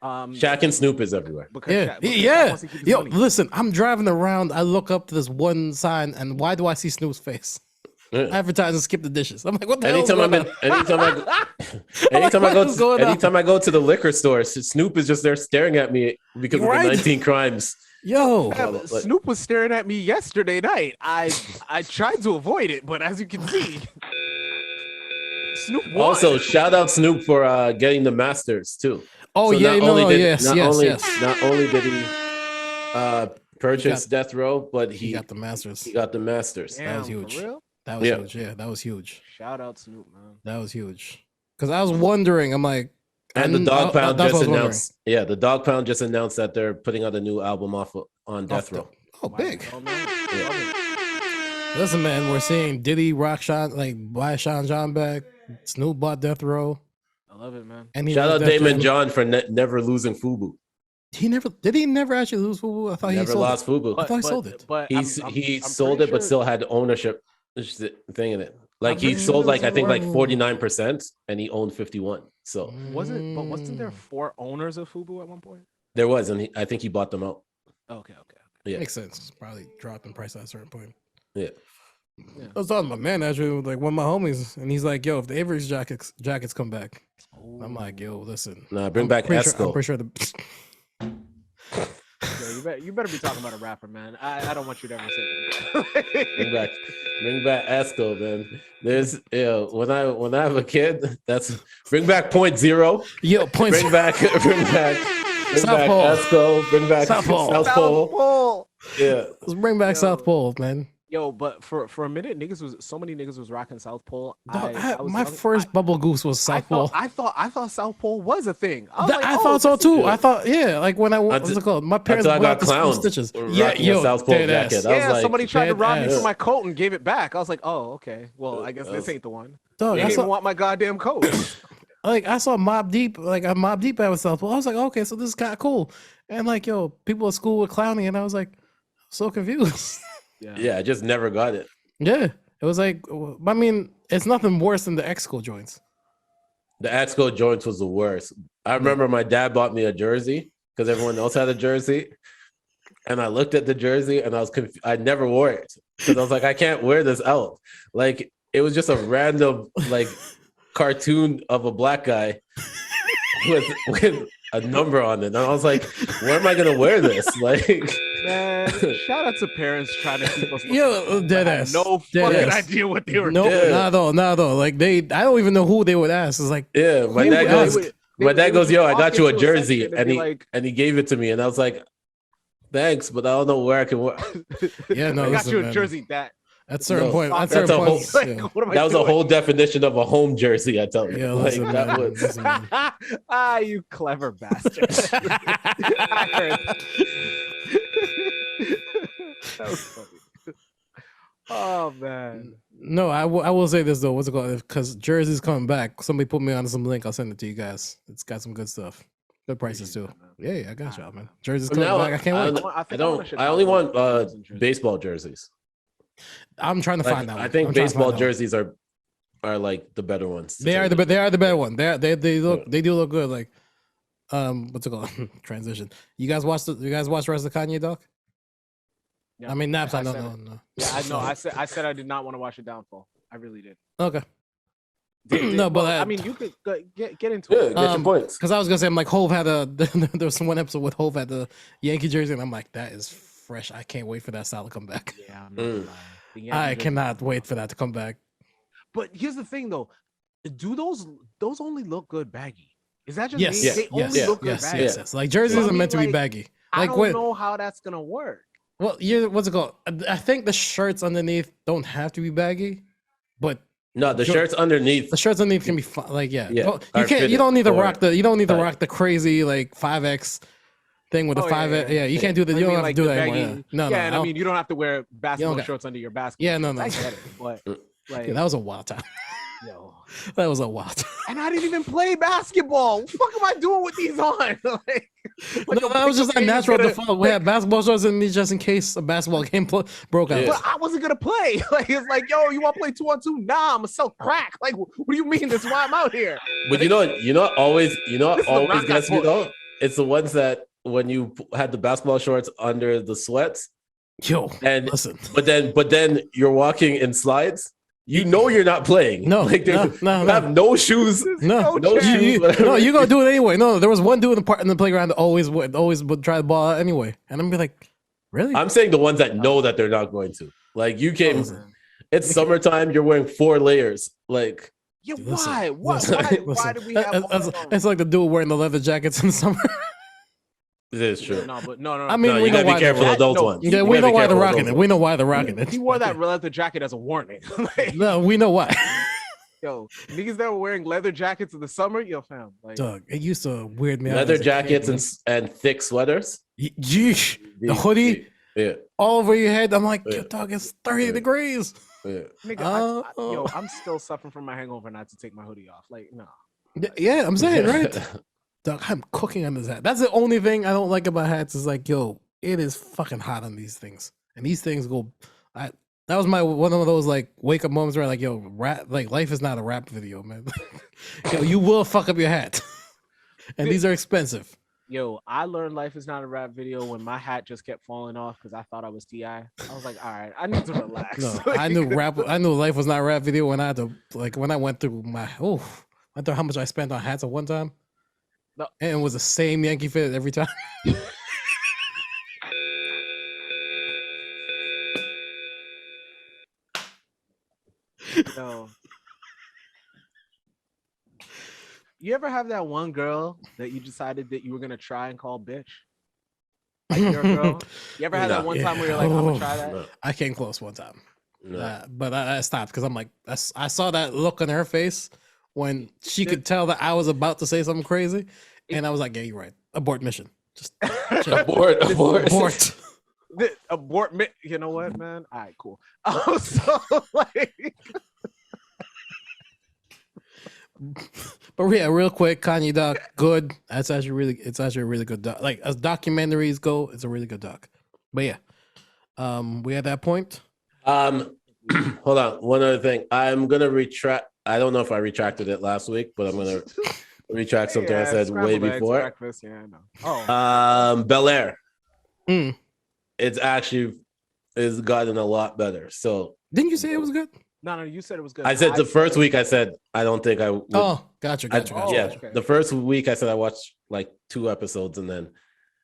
doing? Shaq and Snoop is everywhere. Because Yeah, Shaq- because Shaq yeah. wants to keep his Yo, money. listen, I'm driving around. I look up to this one sign, and why do I see Snoop's face? Yeah. Advertising skip the dishes. I'm like, what the Anytime hell? I'm in, anytime I go to the liquor store, Snoop is just there staring at me because of Right. the 19 crimes. Yo, Yeah, but Snoop was staring at me yesterday night. I tried to avoid it, but as you can see, Snoop won. Also, shout out Snoop for getting the Masters too. oh So yeah, not no, only did- yes, not yes, only, yes. Not only did he purchase Death Row, but He he got the Masters. got the Masters. Damn, was huge. For real? That was Yeah. huge. Yeah, that was huge. Shout out Snoop, man. That was huge. Because I was wondering, I'm like, And the I- Dog Pound that's what I just was wondering. announced. Yeah, the Dog Pound just announced that they're putting out a new album on Death Row. Oh, big. Oh, man. Yeah. Love it. Listen, man, we're seeing Diddy rock Sean, like buy Sean John back. Snoop bought Death Row, I love it, man. and he Shout loves out Def Damon Jam. John for never losing Fubu. He never actually lose Fubu. I thought he Never sold lost Fubu. I thought he sold it. But He I'm sold pretty it, but sure- still had ownership thing in it. Like I'm he pretty sure sold there like was I think like one- 49%, and he owned 51. So was it? But wasn't there Mm, 4 owners of Fubu at one point? there was, and I think he bought them out. Okay. Yeah, Makes sense. Probably dropped in price at a certain point. yeah. I was talking to my man actually with like one of my homies, and he's like, "Yo, if the Avery's jackets come back," I'm like, "Yo, listen, Nah, bring I'm back pretty sure- Esco. I'm pretty sure the Yo, you better be talking about a rapper, man. I don't want you to ever say that. bring back Esco, man. There's when I have a kid, that's bring back .0. yo points. Bring back South Pole. Esco. Bring back South Pole. South Pole. Pole. Yeah. Let's bring back Yo. South Pole, man. Yo, but for a minute, so many niggas was rocking South Pole. Dog, I was my young, first bubble goose was South Pole. I thought South Pole was a thing. I, was like, I oh, thought so this is too. good. I thought, yeah, like when what's it called? My parents Until I bought got the school clowned stitches. for Yeah, rocking a yo, South Pole dead jacket. ass. I was Yeah, like, somebody tried to dead rob me ass. for my coat and gave it back. I was like, oh, okay. Well, I guess this ain't the one. Dog, They I didn't saw, want my goddamn coat. like I saw Mob Deep, like a Mob Deep ad with South Pole. I was like, okay, so this is kind of cool. And like, yo, people at school were clowning, and I was like, so confused. yeah, I just never got it. Yeah, it was like, I mean, it's nothing worse than the X-School joints. The Exco joints was the worst. I remember my dad bought me a jersey because everyone else had a jersey. And I looked at the jersey and I was confused. I never wore it because I was like, I can't wear this out. Like, it was just a random, like, cartoon of a black guy with a number on it. And I was like, where am I going to wear this? Like, Man, shout out to parents trying to keep us. Yo, dead I had ass. no Dead fucking ass. idea what they were No, doing. Yeah. not though. Like I don't even know who they would ask. It's like, yeah, my Who dad would goes, ask? my dad goes, yo, I walk got you a into jersey. section And be he, like, and he gave it to me. And I was like, thanks, but I don't know where I can wear. yeah, no, I got listen, you a man. jersey that. At certain No, point, at that's certain a whole- points, Like, yeah. what am I That was a doing? whole definition of a home jersey, I tell you. Yeah, like, listen, that man, was, listen, man. Ah, you clever bastard. I heard that. That was funny. Oh man. No, I will say this though. What's it called? Because Jersey's coming back. Somebody put me on some link. I'll send it to you guys. It's got some good stuff. Good prices too. Yeah, I got y'all, man. Jersey's coming now, back. I can't wait. I only want baseball jerseys. I'm trying to Like, find that. I think I'm trying to baseball find that one. jerseys are like the better ones. They are the better one. They do look good. Like what's it called? Transition. You guys watch the rest of Kanye doc? Yeah, I mean Naps. I said don't it. know. Yeah, I know. I said I did not want to watch it downfall. I really did. Okay. Did- No, but well, I mean, you could get into Yeah, it. get your points. Because I was gonna say, I'm like Hove had a. There was one episode with Hove had the Yankee jersey, and I'm like, that is fresh. I can't wait for that style to come back. Yeah, I'm not gonna lie. The Yankee I jersey- cannot wait for that to come back. But here's the thing, though. Do those only look good baggy? Is that just Yes, me? They only look good yes, baggy. yes. Like jerseys I are mean, meant to be like, baggy. I Like don't know how that's gonna work. Well, what's it called? I think the shirts underneath don't have to be baggy, but No, the shirts underneath. the shirts underneath can be fun. Like Yeah, well, you are can't. You fitted don't need to or rock the. You don't need to tight. rock the crazy like 5X thing with the Oh, 5X. yeah. Yeah, you can't do that. I You don't mean, have like to do the that baggy, anymore. No, yeah, no. and I mean, you don't have to wear basketball got- shorts under your basketball. Yeah, no, shorts. no. I get it, but like, Yeah, that was a wild time. yo, That was a wild time. and I didn't even play basketball. What the fuck am I doing with these on? like No, a that was just a pickup game is natural gonna- default. We had basketball shorts in these just in case a basketball game broke out. Yeah. But I wasn't gonna play. Like it's like, yo, you want to play 2-on-2? Nah, I'm gonna sell crack. Like, what do you mean? That's why I'm out here. But you know what always This is the always rock gets I me push. though? It's the ones that when you had the basketball shorts under the sweats, Yo, and listen. but then you're walking in slides. You know you're not playing. No, like no, you no. have no shoes. No, No you, shoes, whatever. no, you're gonna do it anyway. No, there was one dude in the playground that always would try the ball out anyway, and I'm be like, really? I'm saying the ones that know that they're not going to. Like you came. Listen. It's summertime. You're wearing 4 layers. Like Yeah, Listen, why? listen, Why listen. do we have all that on? It's like the dude wearing the leather jackets in the summer. it is true. No, but no. I mean, No, we you know gotta why be careful they're of those no, ones. Yeah, You we gotta know be why careful they're of rocking those it. We know why they're rocking it. He wore that leather jacket as a warning. Like, No, we know why. yo, niggas that were wearing leather jackets in the summer, yo, fam. Like, Doug, it used to weird me out. Leather as a jackets kid, and thick sweaters. man. Yeesh, the hoodie Yeah. all over your head. I'm like, Yeah. yo, dog, it's 30 Yeah. degrees. Yeah. nigga, Oh. yo, I'm still suffering from my hangover not to take my hoodie off. Like, no. Yeah, I'm saying, right? Dog, I'm cooking on this hat. That's the only thing I don't like about hats is like, yo, it is fucking hot on these things. And these things go that was one of those like wake up moments where like, yo, rap, like life is not a rap video, man. Yo, you will fuck up your hat. And these are expensive. Yo, I learned life is not a rap video when my hat just kept falling off because I thought I was T.I. I was like, all right, I need to relax. No, I knew life was not a rap video when I had to when I went through I thought how much I spent on hats at one time. No. And it was the same Yankee fit every time. No. You ever have that one girl that you decided that you were gonna try and call bitch? Like your girl? You ever had that No. one time where you're like, I'm gonna try that? No. I came close one time. No. But I stopped because I'm like, I saw that look on her face when she could tell that I was about to say something crazy. And I was like, yeah, you're right. Abort mission. Just Abort. abort. Abort me. You know what, man? All right, cool. So like, But yeah, real quick, Kanye doc, good. It's actually a really good doc. Like as documentaries go, it's a really good doc. But yeah, we at that point. Hold on. One other thing. I'm gonna retract. I don't know if I retracted it last week, but I'm gonna retract something I said way scrambled eggs, before. breakfast, yeah, I know. Oh, Bel Air. Mm. It's gotten a lot better. So Didn't you say it was good? no, you said it was good. I said the first week I said I don't think I would. Oh, gotcha. Yeah, okay. the first week I said I watched like 2 episodes and then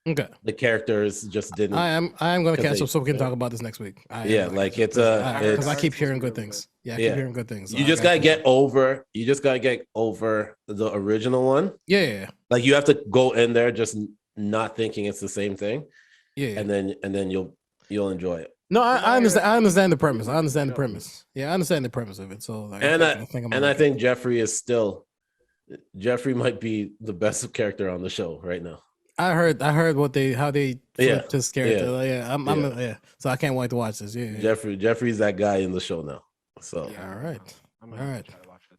Okay. the characters just didn't. I am gonna Because catch up so we can talk about this next week. Yeah, like it's because I it's- keep hearing good things. Yeah, I keep Yeah. hearing good things. you just gotta get over. You just gotta get over the original one. Yeah. Like you have to go in there just not thinking it's the same thing, Yeah. and then you'll enjoy it. No, I understand. I understand the premise. I understand the premise. Yeah, I understand the premise of it. So, like, I think Jeffrey might be the best character on the show right now. I heard how they flipped his character. Yeah. I'm So I can't wait to watch this. Yeah. Jeffrey's that guy in the show now. So Yeah, all right. I'm All gonna right. try to watch it.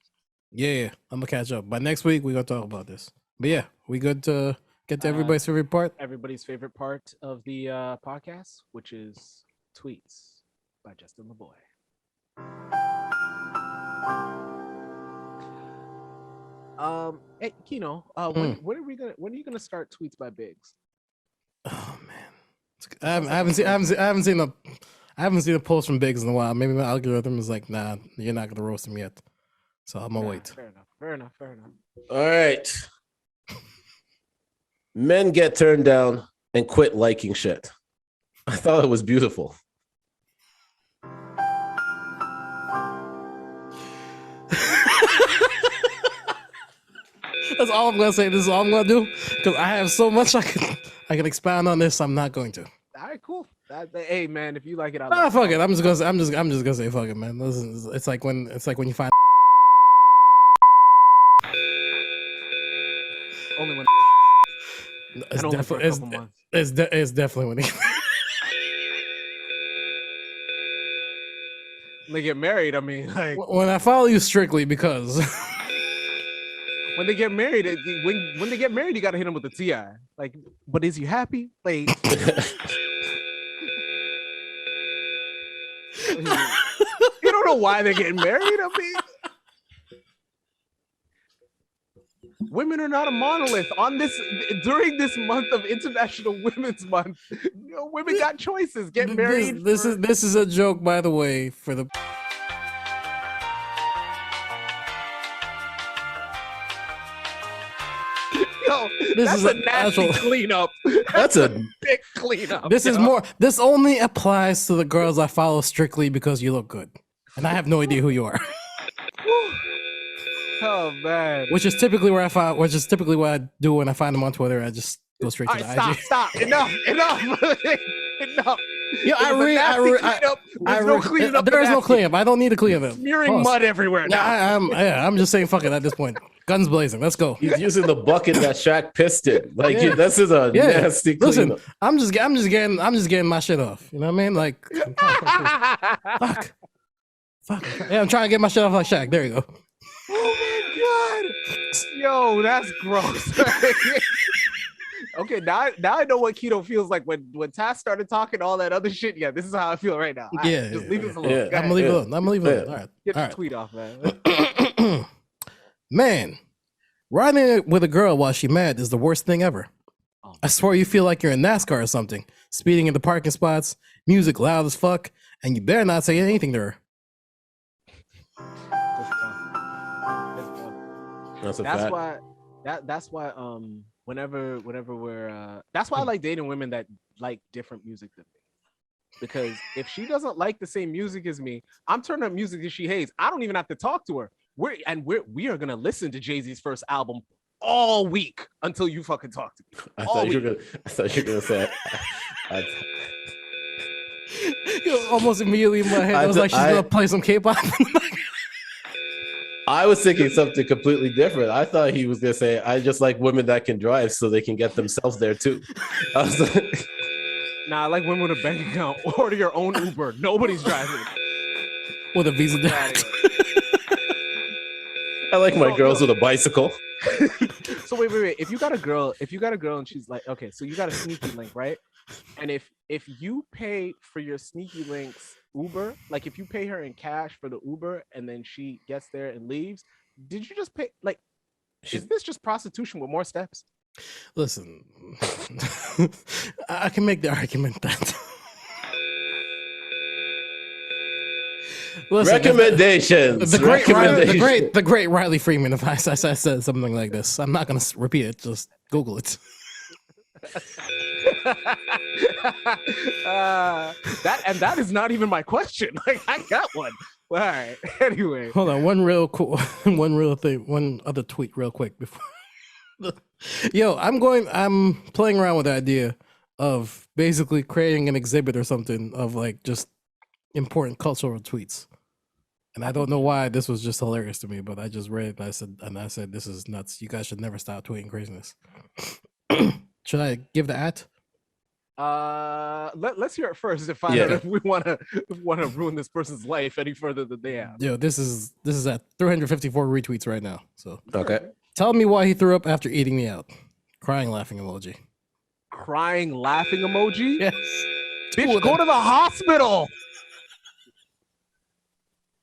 Yeah, I'm gonna catch up. By next week, we're gonna talk about this. But yeah, we good to get to everybody's favorite part. Everybody's favorite part of the podcast, which is tweets by Justin LaBoy. Hey, Kino, when are you gonna start tweets by Biggs? Oh man, I haven't seen a post from Biggs in a while. Maybe my algorithm is like, nah, you're not gonna roast him yet. So I'm gonna wait. Fair enough. all right, men get turned down and quit liking shit. I thought it was beautiful. That's all I'm gonna say. This is all I'm gonna do because I have so much I can expound on this. I'm not going to. All right, cool. Hey man, if you like it, I Ah, like fuck it. I'm just gonna say fuck it, man. It's like when you find only when it's and only for a definitely couple months. it's definitely when When they get married, I mean, like when I follow you strictly because when they get married, when they get married, you gotta hit them with the TI. Like, but is you happy? Like, you don't know why they're getting married. I mean, women are not a monolith. During this month of International Women's Month, women got choices. Get married. This is a joke, by the way, for the. Yo, that's a nasty cleanup. That's a big cleanup. This is more. This only applies to the girls I follow strictly because you look good, and I have no idea who you are. Oh man. Which is typically what I do when I find them on Twitter. I just go straight to the IG. Stop! Enough! Yeah, there is no cleanup. I don't need to clean them. Smearing mud everywhere now. I'm just saying, fuck it at this point. Guns blazing. Let's go. He's using the bucket that Shaq pissed in. Like this is a nasty cleanup. Listen, I'm just getting my shit off. You know what I mean? Like, fuck. Yeah, I'm trying to get my shit off like Shaq. There you go. Oh my god. Yo, that's gross. Okay, now I know what KINO feels like when Taz started talking all that other shit. Yeah, this is how I feel right now. Just leave this alone. Yeah. I'm gonna leave it alone. All right. Get All your right. tweet off, man. Man, riding with a girl while she mad is the worst thing ever. I swear you feel like you're in NASCAR or something, speeding in the parking spots, music loud as fuck, and you better not say anything to her. That's fact. That's why whenever we're that's why I like dating women that like different music than me. Because if she doesn't like the same music as me, I'm turning up music that she hates. I don't even have to talk to her. We are gonna listen to Jay-Z's first album all week until you fucking talk to me. I thought you were gonna say Almost immediately in my head, I was like, she's gonna play some K-pop. I was thinking something completely different. I thought he was gonna say, I just like women that can drive so they can get themselves there too. I was like, nah, I like women with a bank account. Order your own Uber. Nobody's driving. With a Visa debt. I like my girls with a bicycle. So wait. If you got a girl and she's like, okay, so you got a sneaky link, right? And if you pay for your sneaky links Uber, like if you pay her in cash for the Uber and then she gets there and leaves, did you just pay? Like, is this just prostitution with more steps? Listen, I can make the argument that. Listen, recommendations. The great Riley Freeman. If I said something like this, I'm not gonna repeat it. Just Google it. That is not even my question. Like, I got one. All right. Anyway, hold on. One other tweet, real quick before. Yo, I'm playing around with the idea of basically creating an exhibit or something of like just important cultural tweets. And I don't know why this was just hilarious to me, but I just read it and I said, this is nuts. You guys should never stop tweeting craziness. Should I give the at? Let's hear it first to find out if we want to ruin this person's life any further than they have. Yo, this is at 354 retweets right now. So okay. Tell me why he threw up after eating me out. Crying laughing emoji. Crying laughing emoji? Yes. Bitch, go to the hospital.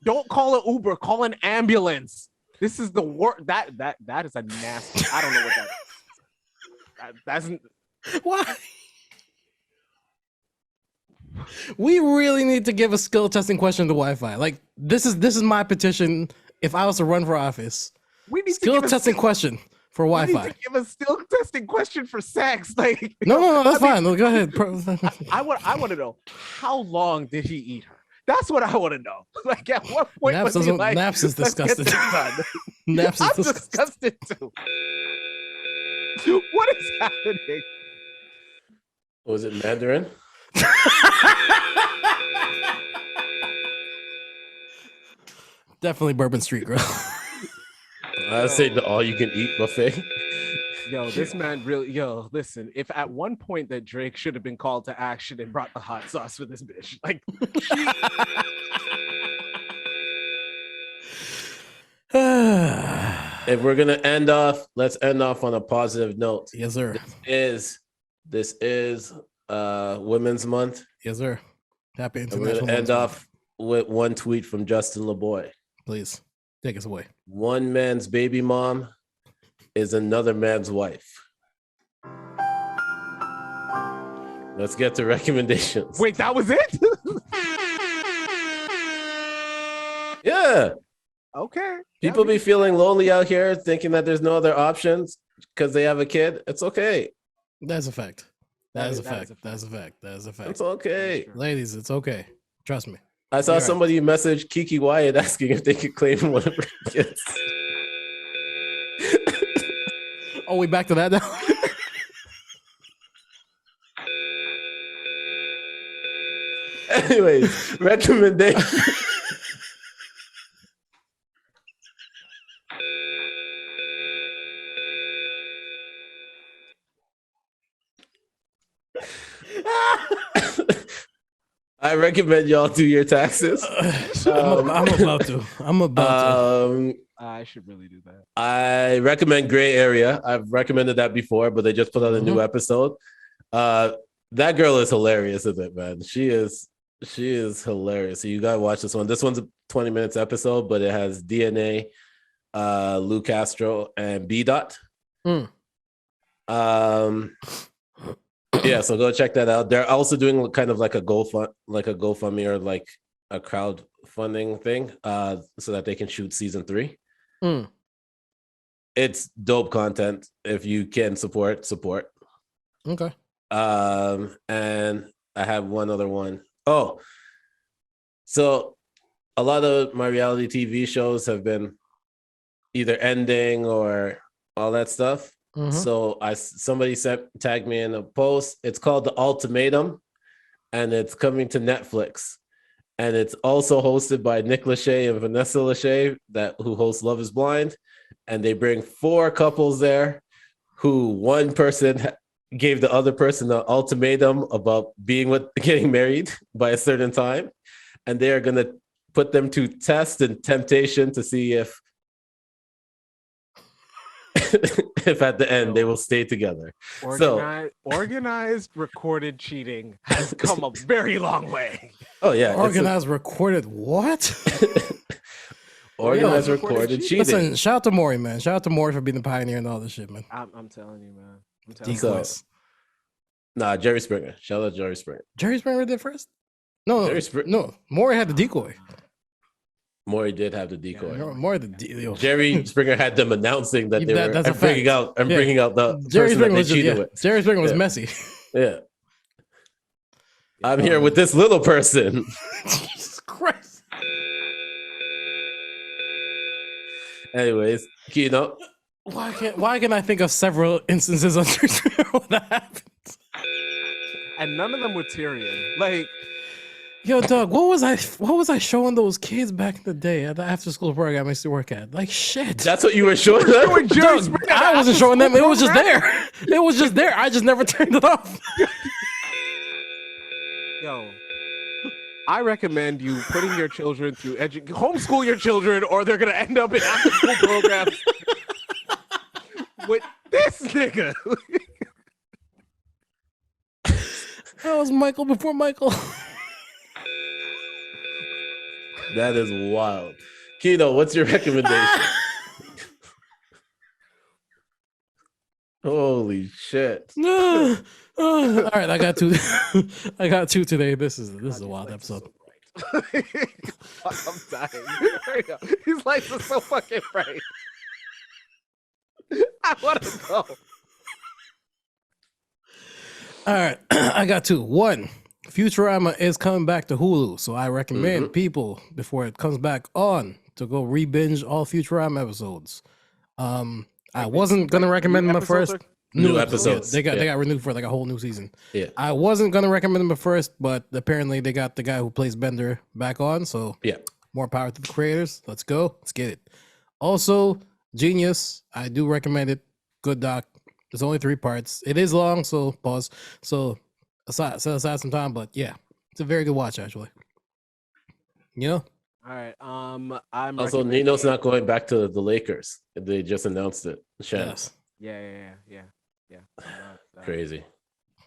Don't call an Uber, call an ambulance. This is the worst. That is a nasty. I don't know what that is. That's why. We really need to give a skill testing question to Wi-Fi. Like this is my petition. If I was to run for office, we need skill testing question for Wi-Fi. We need to give a skill testing question for sex. Like no, that's fine. Go ahead. I want to know, how long did he eat her? That's what I want to know. Like, at what point NAPPZ was he like, NAPPZ is disgusting. Naps is I'm disgusting. disgusted too. What is happening? Was it Mandarin? Definitely Bourbon Street Grill. I say the all-you-can-eat buffet. Yo, this man really, listen, if at one point that Drake should have been called to action and brought the hot sauce for this bitch, like, If we're gonna end off, let's end off on a positive note. Yes, sir. This is Women's Month. Yes, sir. Happy And we're International gonna end Women's Month. off with one tweet from Justin LaBoy. Please take us away. One man's baby mom is another man's wife. Let's get to recommendations. wait, that was it? Yeah. Okay. People be feeling lonely out here, thinking that there's no other options because they have a kid. It's okay. That's a fact. That is a That is fact. a fact. That's a fact. That's a fact. It's okay. Ladies, it's okay. Trust me. I saw You're right. somebody message Kiki Wyatt asking if they could claim one of her kids. Oh, we back to that now? Anyways, recommendation. I recommend y'all do your taxes. I'm about to. I'm about to. I should really do that. I recommend Gray Area. I've recommended that before, but they just put out a new episode. That girl is hilarious, isn't it, man? She is hilarious. So you gotta watch this one. This one's a 20 minutes episode, but it has DNA, Lou Castro, and B Dot. Yeah, so go check that out. They're also doing kind of like a GoFundMe or like a crowdfunding thing, so that they can shoot season 3. It's dope content. If you can support. Okay. And I have one other one. Oh, so a lot of my reality TV shows have been either ending or all that stuff. So somebody tagged me in a post. It's called The Ultimatum, and it's coming to Netflix. And it's also hosted by Nick Lachey and Vanessa Lachey, who host Love is Blind. And they bring 4 couples there who one person gave the other person an ultimatum about getting married by a certain time. And they are going to put them to test and temptation to see if at the end they will stay together. Organized recorded cheating has come a very long way. Oh yeah, Organized recorded what? Organized recorded cheating. Listen, shout out to Maury, man. Shout out to Maury for being the pioneer and all this shit, man. I'm telling you, man. I'm telling you. Decoys. Nah, Jerry Springer. Shout out Jerry Springer. Jerry Springer did first? No, no. Maury had the decoy. Maury did have the decoy. Yeah, Maury the decoy. Jerry Springer had them announcing that they were that's a bringing out the Jerry person Springer that they was cheated with. Jerry Springer was messy. Yeah. I'm here with this little person. Jesus Christ. Anyways, KINO. Why can I think of several instances on Twitter where that happened? And none of them were Tyrion. Like, yo, Doug, what was I showing those kids back in the day at the after school program I used to work at? Like shit. That's what you were showing them? Doug, I wasn't showing them. It was just there. It was just there. I just never turned it off. yo, I recommend you putting your children through homeschool your children, or they're gonna end up in after school programs with this nigga. That was Michael before Michael. That is wild. KINO, what's your recommendation? Holy shit. All right, I got 2. I got 2 today. This is a wild episode. I'm dying. His life is so fucking bright. I want to go. All right, I got 2. 1, Futurama is coming back to Hulu, so I recommend people before it comes back on to go re-binge all Futurama episodes. I wasn't gonna recommend them at first. New episodes. They got renewed for like a whole new season. Yeah. I wasn't gonna recommend them at first, but apparently they got the guy who plays Bender back on. So Yeah. more power to the creators. Let's go. Let's get it. Also, Jeen-Yuhs. I do recommend it. Good doc. There's only 3 parts. It is long, so pause. So set aside some time, but yeah, it's a very good watch actually. You know? All right. I'm Also, recommending- Neno's not going back to the Lakers. They just announced it. Shams. Yes. Yeah. Crazy.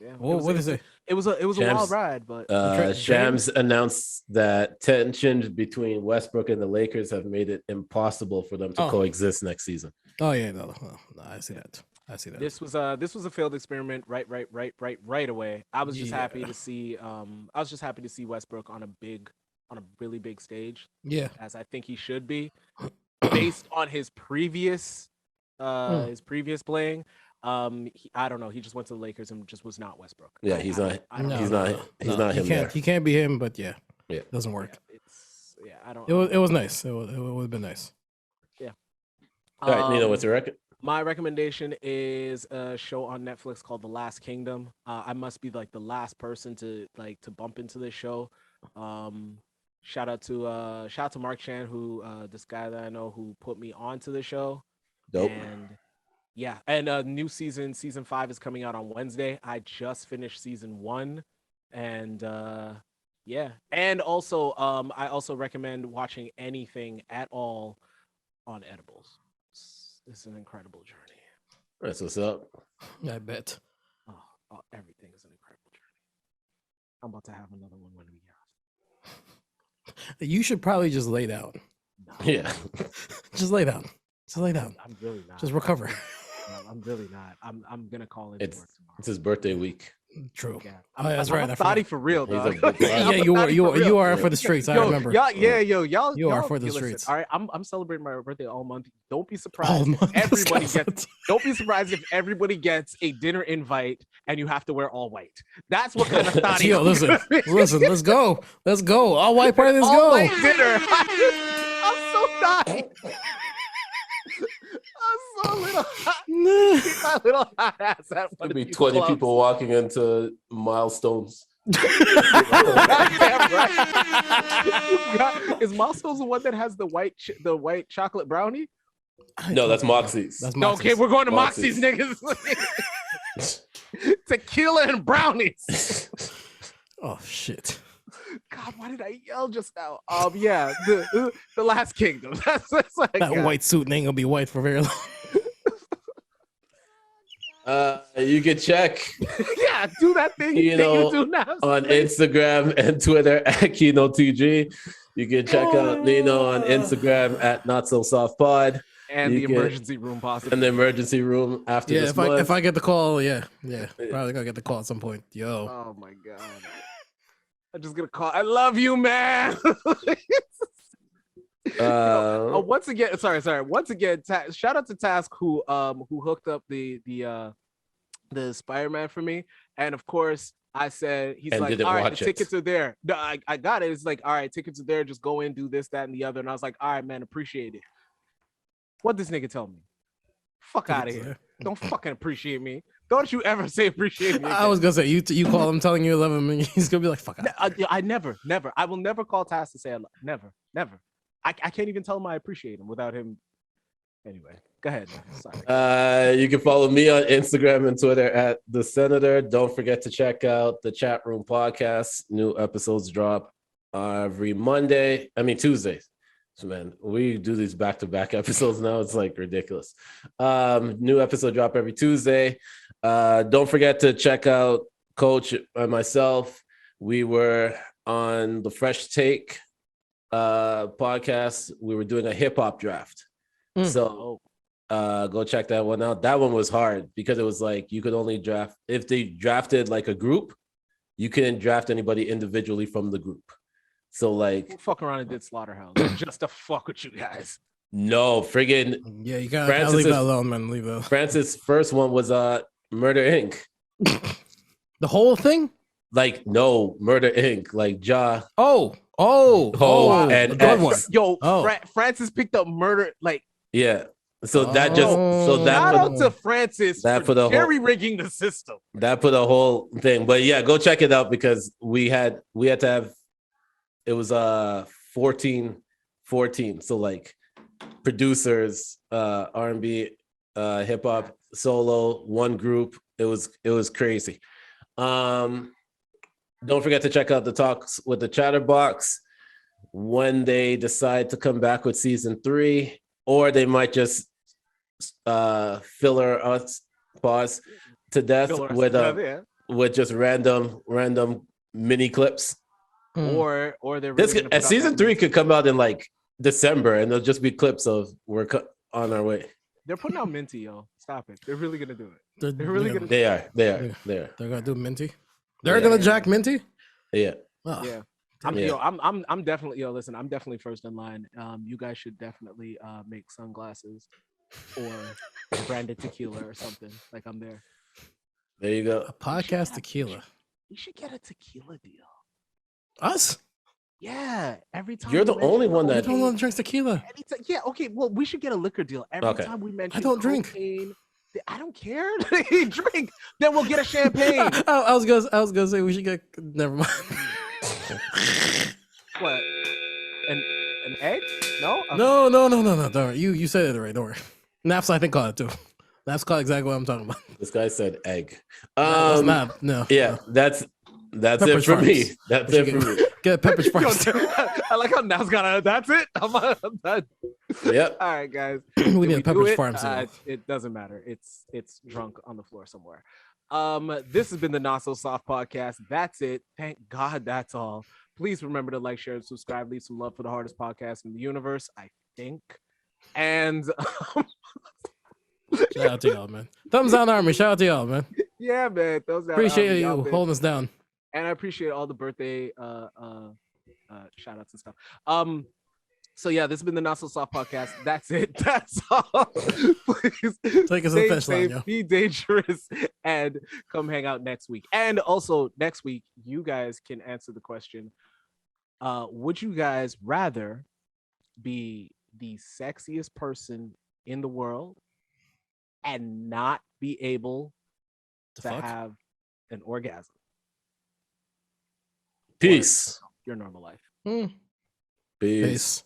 Yeah. What is it? It was a Shams- wild ride, but Shams announced that tensions between Westbrook and the Lakers have made it impossible for them to coexist next season. Oh yeah, no, I see that. this was a failed experiment right away. I was just happy to see Westbrook on a really big stage. Yeah. As I think he should be, based on his previous playing. I don't know. He just went to the Lakers and just was not Westbrook. Yeah, he's not. He's not him. He can't be him, but yeah, Yeah. it doesn't work. I don't. It was nice. It would have been nice. Yeah. All right, Neno, what's your record? My recommendation is a show on Netflix called The Last Kingdom. I must be like the last person to bump into this show. Shout out to Mark Chan, who this guy that I know who put me onto the show. Dope. And new season 5 is coming out on Wednesday. I just finished season 1, and and also I also recommend watching anything at all on edibles. It's an incredible journey. That's what's up. I bet. Oh, everything is an incredible journey. I'm about to have another one when we get out. You should probably just lay down. No, Yeah. Just lay down. Just lay down. I'm really not. Just recover. No, I'm really not. I'm gonna call in It's work tomorrow. it's his birthday week. True. Yeah. Oh, that's I'm right. a I forgot. thotty for real, He's a dog. big Yeah, I'm a you are. thotty for real. You are for the streets. I remember. Y'all, You are for the listen, streets. all right, I'm celebrating my birthday all month. Don't be Oh, surprised. man, if everybody this gets. Don't be surprised if everybody gets a dinner invite and you have to wear all white. That's what kind of thotty. Yo, listen. Let's go. Let's go. All white party. Let's all go. white dinner. I'm so thotty. I'm so little. My little hot ass at one There'd of be these 20 clubs. people walking into milestones. Goddamn right. Is Milestones the one that has the white chocolate brownie? No, that's Moxie's. That's No, Moxie's. okay, we're going to Moxie's. Moxie's, niggas. Tequila and brownies. Oh shit. God, why did I yell just now? Yeah, the Last Kingdom. That's what I That got. white suit ain't gonna be white for very long. You can check Yeah, do that thing you do now. on Instagram and Twitter at KINO2G. You can check out Neno on Instagram at Not So Soft Pod And you the can- emergency room, possibly. in the emergency room after Yeah, this if month. I get the call, probably gonna get the call at some point. Yo. Oh my god. I'm just gonna call. I love you, man. Once again, sorry. Once again, shout out to Task who hooked up the Spider-Man for me, and of course I said he's And like, didn't all right, watch the it. tickets are there. No, I got it. It's like, all right, tickets are there. Just go in, do this, that, and the other. And I was like, all right, man, appreciate it. What this nigga tell me? Fuck out of here. Don't fucking appreciate me. Don't you ever say appreciate me. I was gonna say you call him telling you 11 million. He's gonna be like, fuck out. I never. I will never call Task to say I love. Never. I can't even tell him I appreciate him without him. Anyway, go ahead. Sorry. You can follow me on Instagram and Twitter at The Senator. Don't forget to check out the Chat Room Podcast. New episodes drop every Tuesday. So, man, we do these back-to-back episodes now. It's like ridiculous. New episode drop every Tuesday. Don't forget to check out Coach and myself. We were on the Fresh Take podcast. We were doing a hip-hop draft. So go check that one out. That one was hard because it was like you could only draft if they drafted like a group, you couldn't draft anybody individually from the group. So like Fuck around and did Slaughterhouse just to fuck with you guys. no friggin' Yeah, you gotta leave that alone, man. Leave that. Francis' first one was Murder Inc. The whole thing? like no Murder Inc. Like Ja. Oh, and a good one. X. Yo, Oh. Francis picked up murder. Like, Yeah. So that just so that shout put, out to Francis that for put a whole- jerry rigging the system. that put a whole thing. But yeah, go check it out because we had to have it was 14. So like producers, R&B, hip hop, solo, one group. It was crazy. Don't forget to check out the talks with the Chatterbox when they decide to come back with season 3, or they might just filler us pause to death with just random mini clips. Or they're really gonna put out season that 3 mix. could come out in like December, and they'll just be clips of we're on our way. They're putting out Minty, yo. Stop it. They're really gonna do it. They're really gonna. They are. They're gonna do Minty. They're Yeah. gonna jack Minty. Yeah. Oh, Yeah. Yeah. I'm definitely listen, I'm definitely first in line. You guys should definitely make sunglasses or branded tequila or something. Like I'm there. There you go. a podcast tequila. We should get a tequila deal. Us? Yeah. Every time You're we the only mention one I that don't want to drink tequila. yeah, okay. Well, we should get a liquor deal. Every Okay. time we mention don't drink. cocaine, I don't care. Drink. Then we'll get a champagne. I was gonna say we should get. Never mind. What? An egg? No? Okay. No. Don't worry. You said it right. Don't worry. Naps, I think, caught it too. Naps caught exactly what I'm talking about. this guy said egg. That's not. No. Yeah, that's it Pepperidge for me. Farms. That's We it should for me. Get Pepperidge Farms. I like how Now's got a that's it. I'm done. Yep. All right, guys. We need a If do Pepperidge it, Farms. it doesn't matter. It's drunk on the floor somewhere. This has been the Not So Soft podcast. That's it. Thank God that's all. Please remember to like, share, and subscribe. Leave some love for the hardest podcast in the universe, I think. And Shout out to y'all, man. Thumbs down, Army. Shout out to y'all, man. yeah, man. Those Appreciate you holding us down. And I appreciate all the birthday shout outs and stuff. So yeah, this has been the Not So Soft podcast. That's it. That's all. Please Take us to the stay finish line, safe, yo. be dangerous, and come hang out next week. And also next week, you guys can answer the question: would you guys rather be the sexiest person in the world and not be able to fuck? have an orgasm? Peace. Your normal life. Peace. Peace.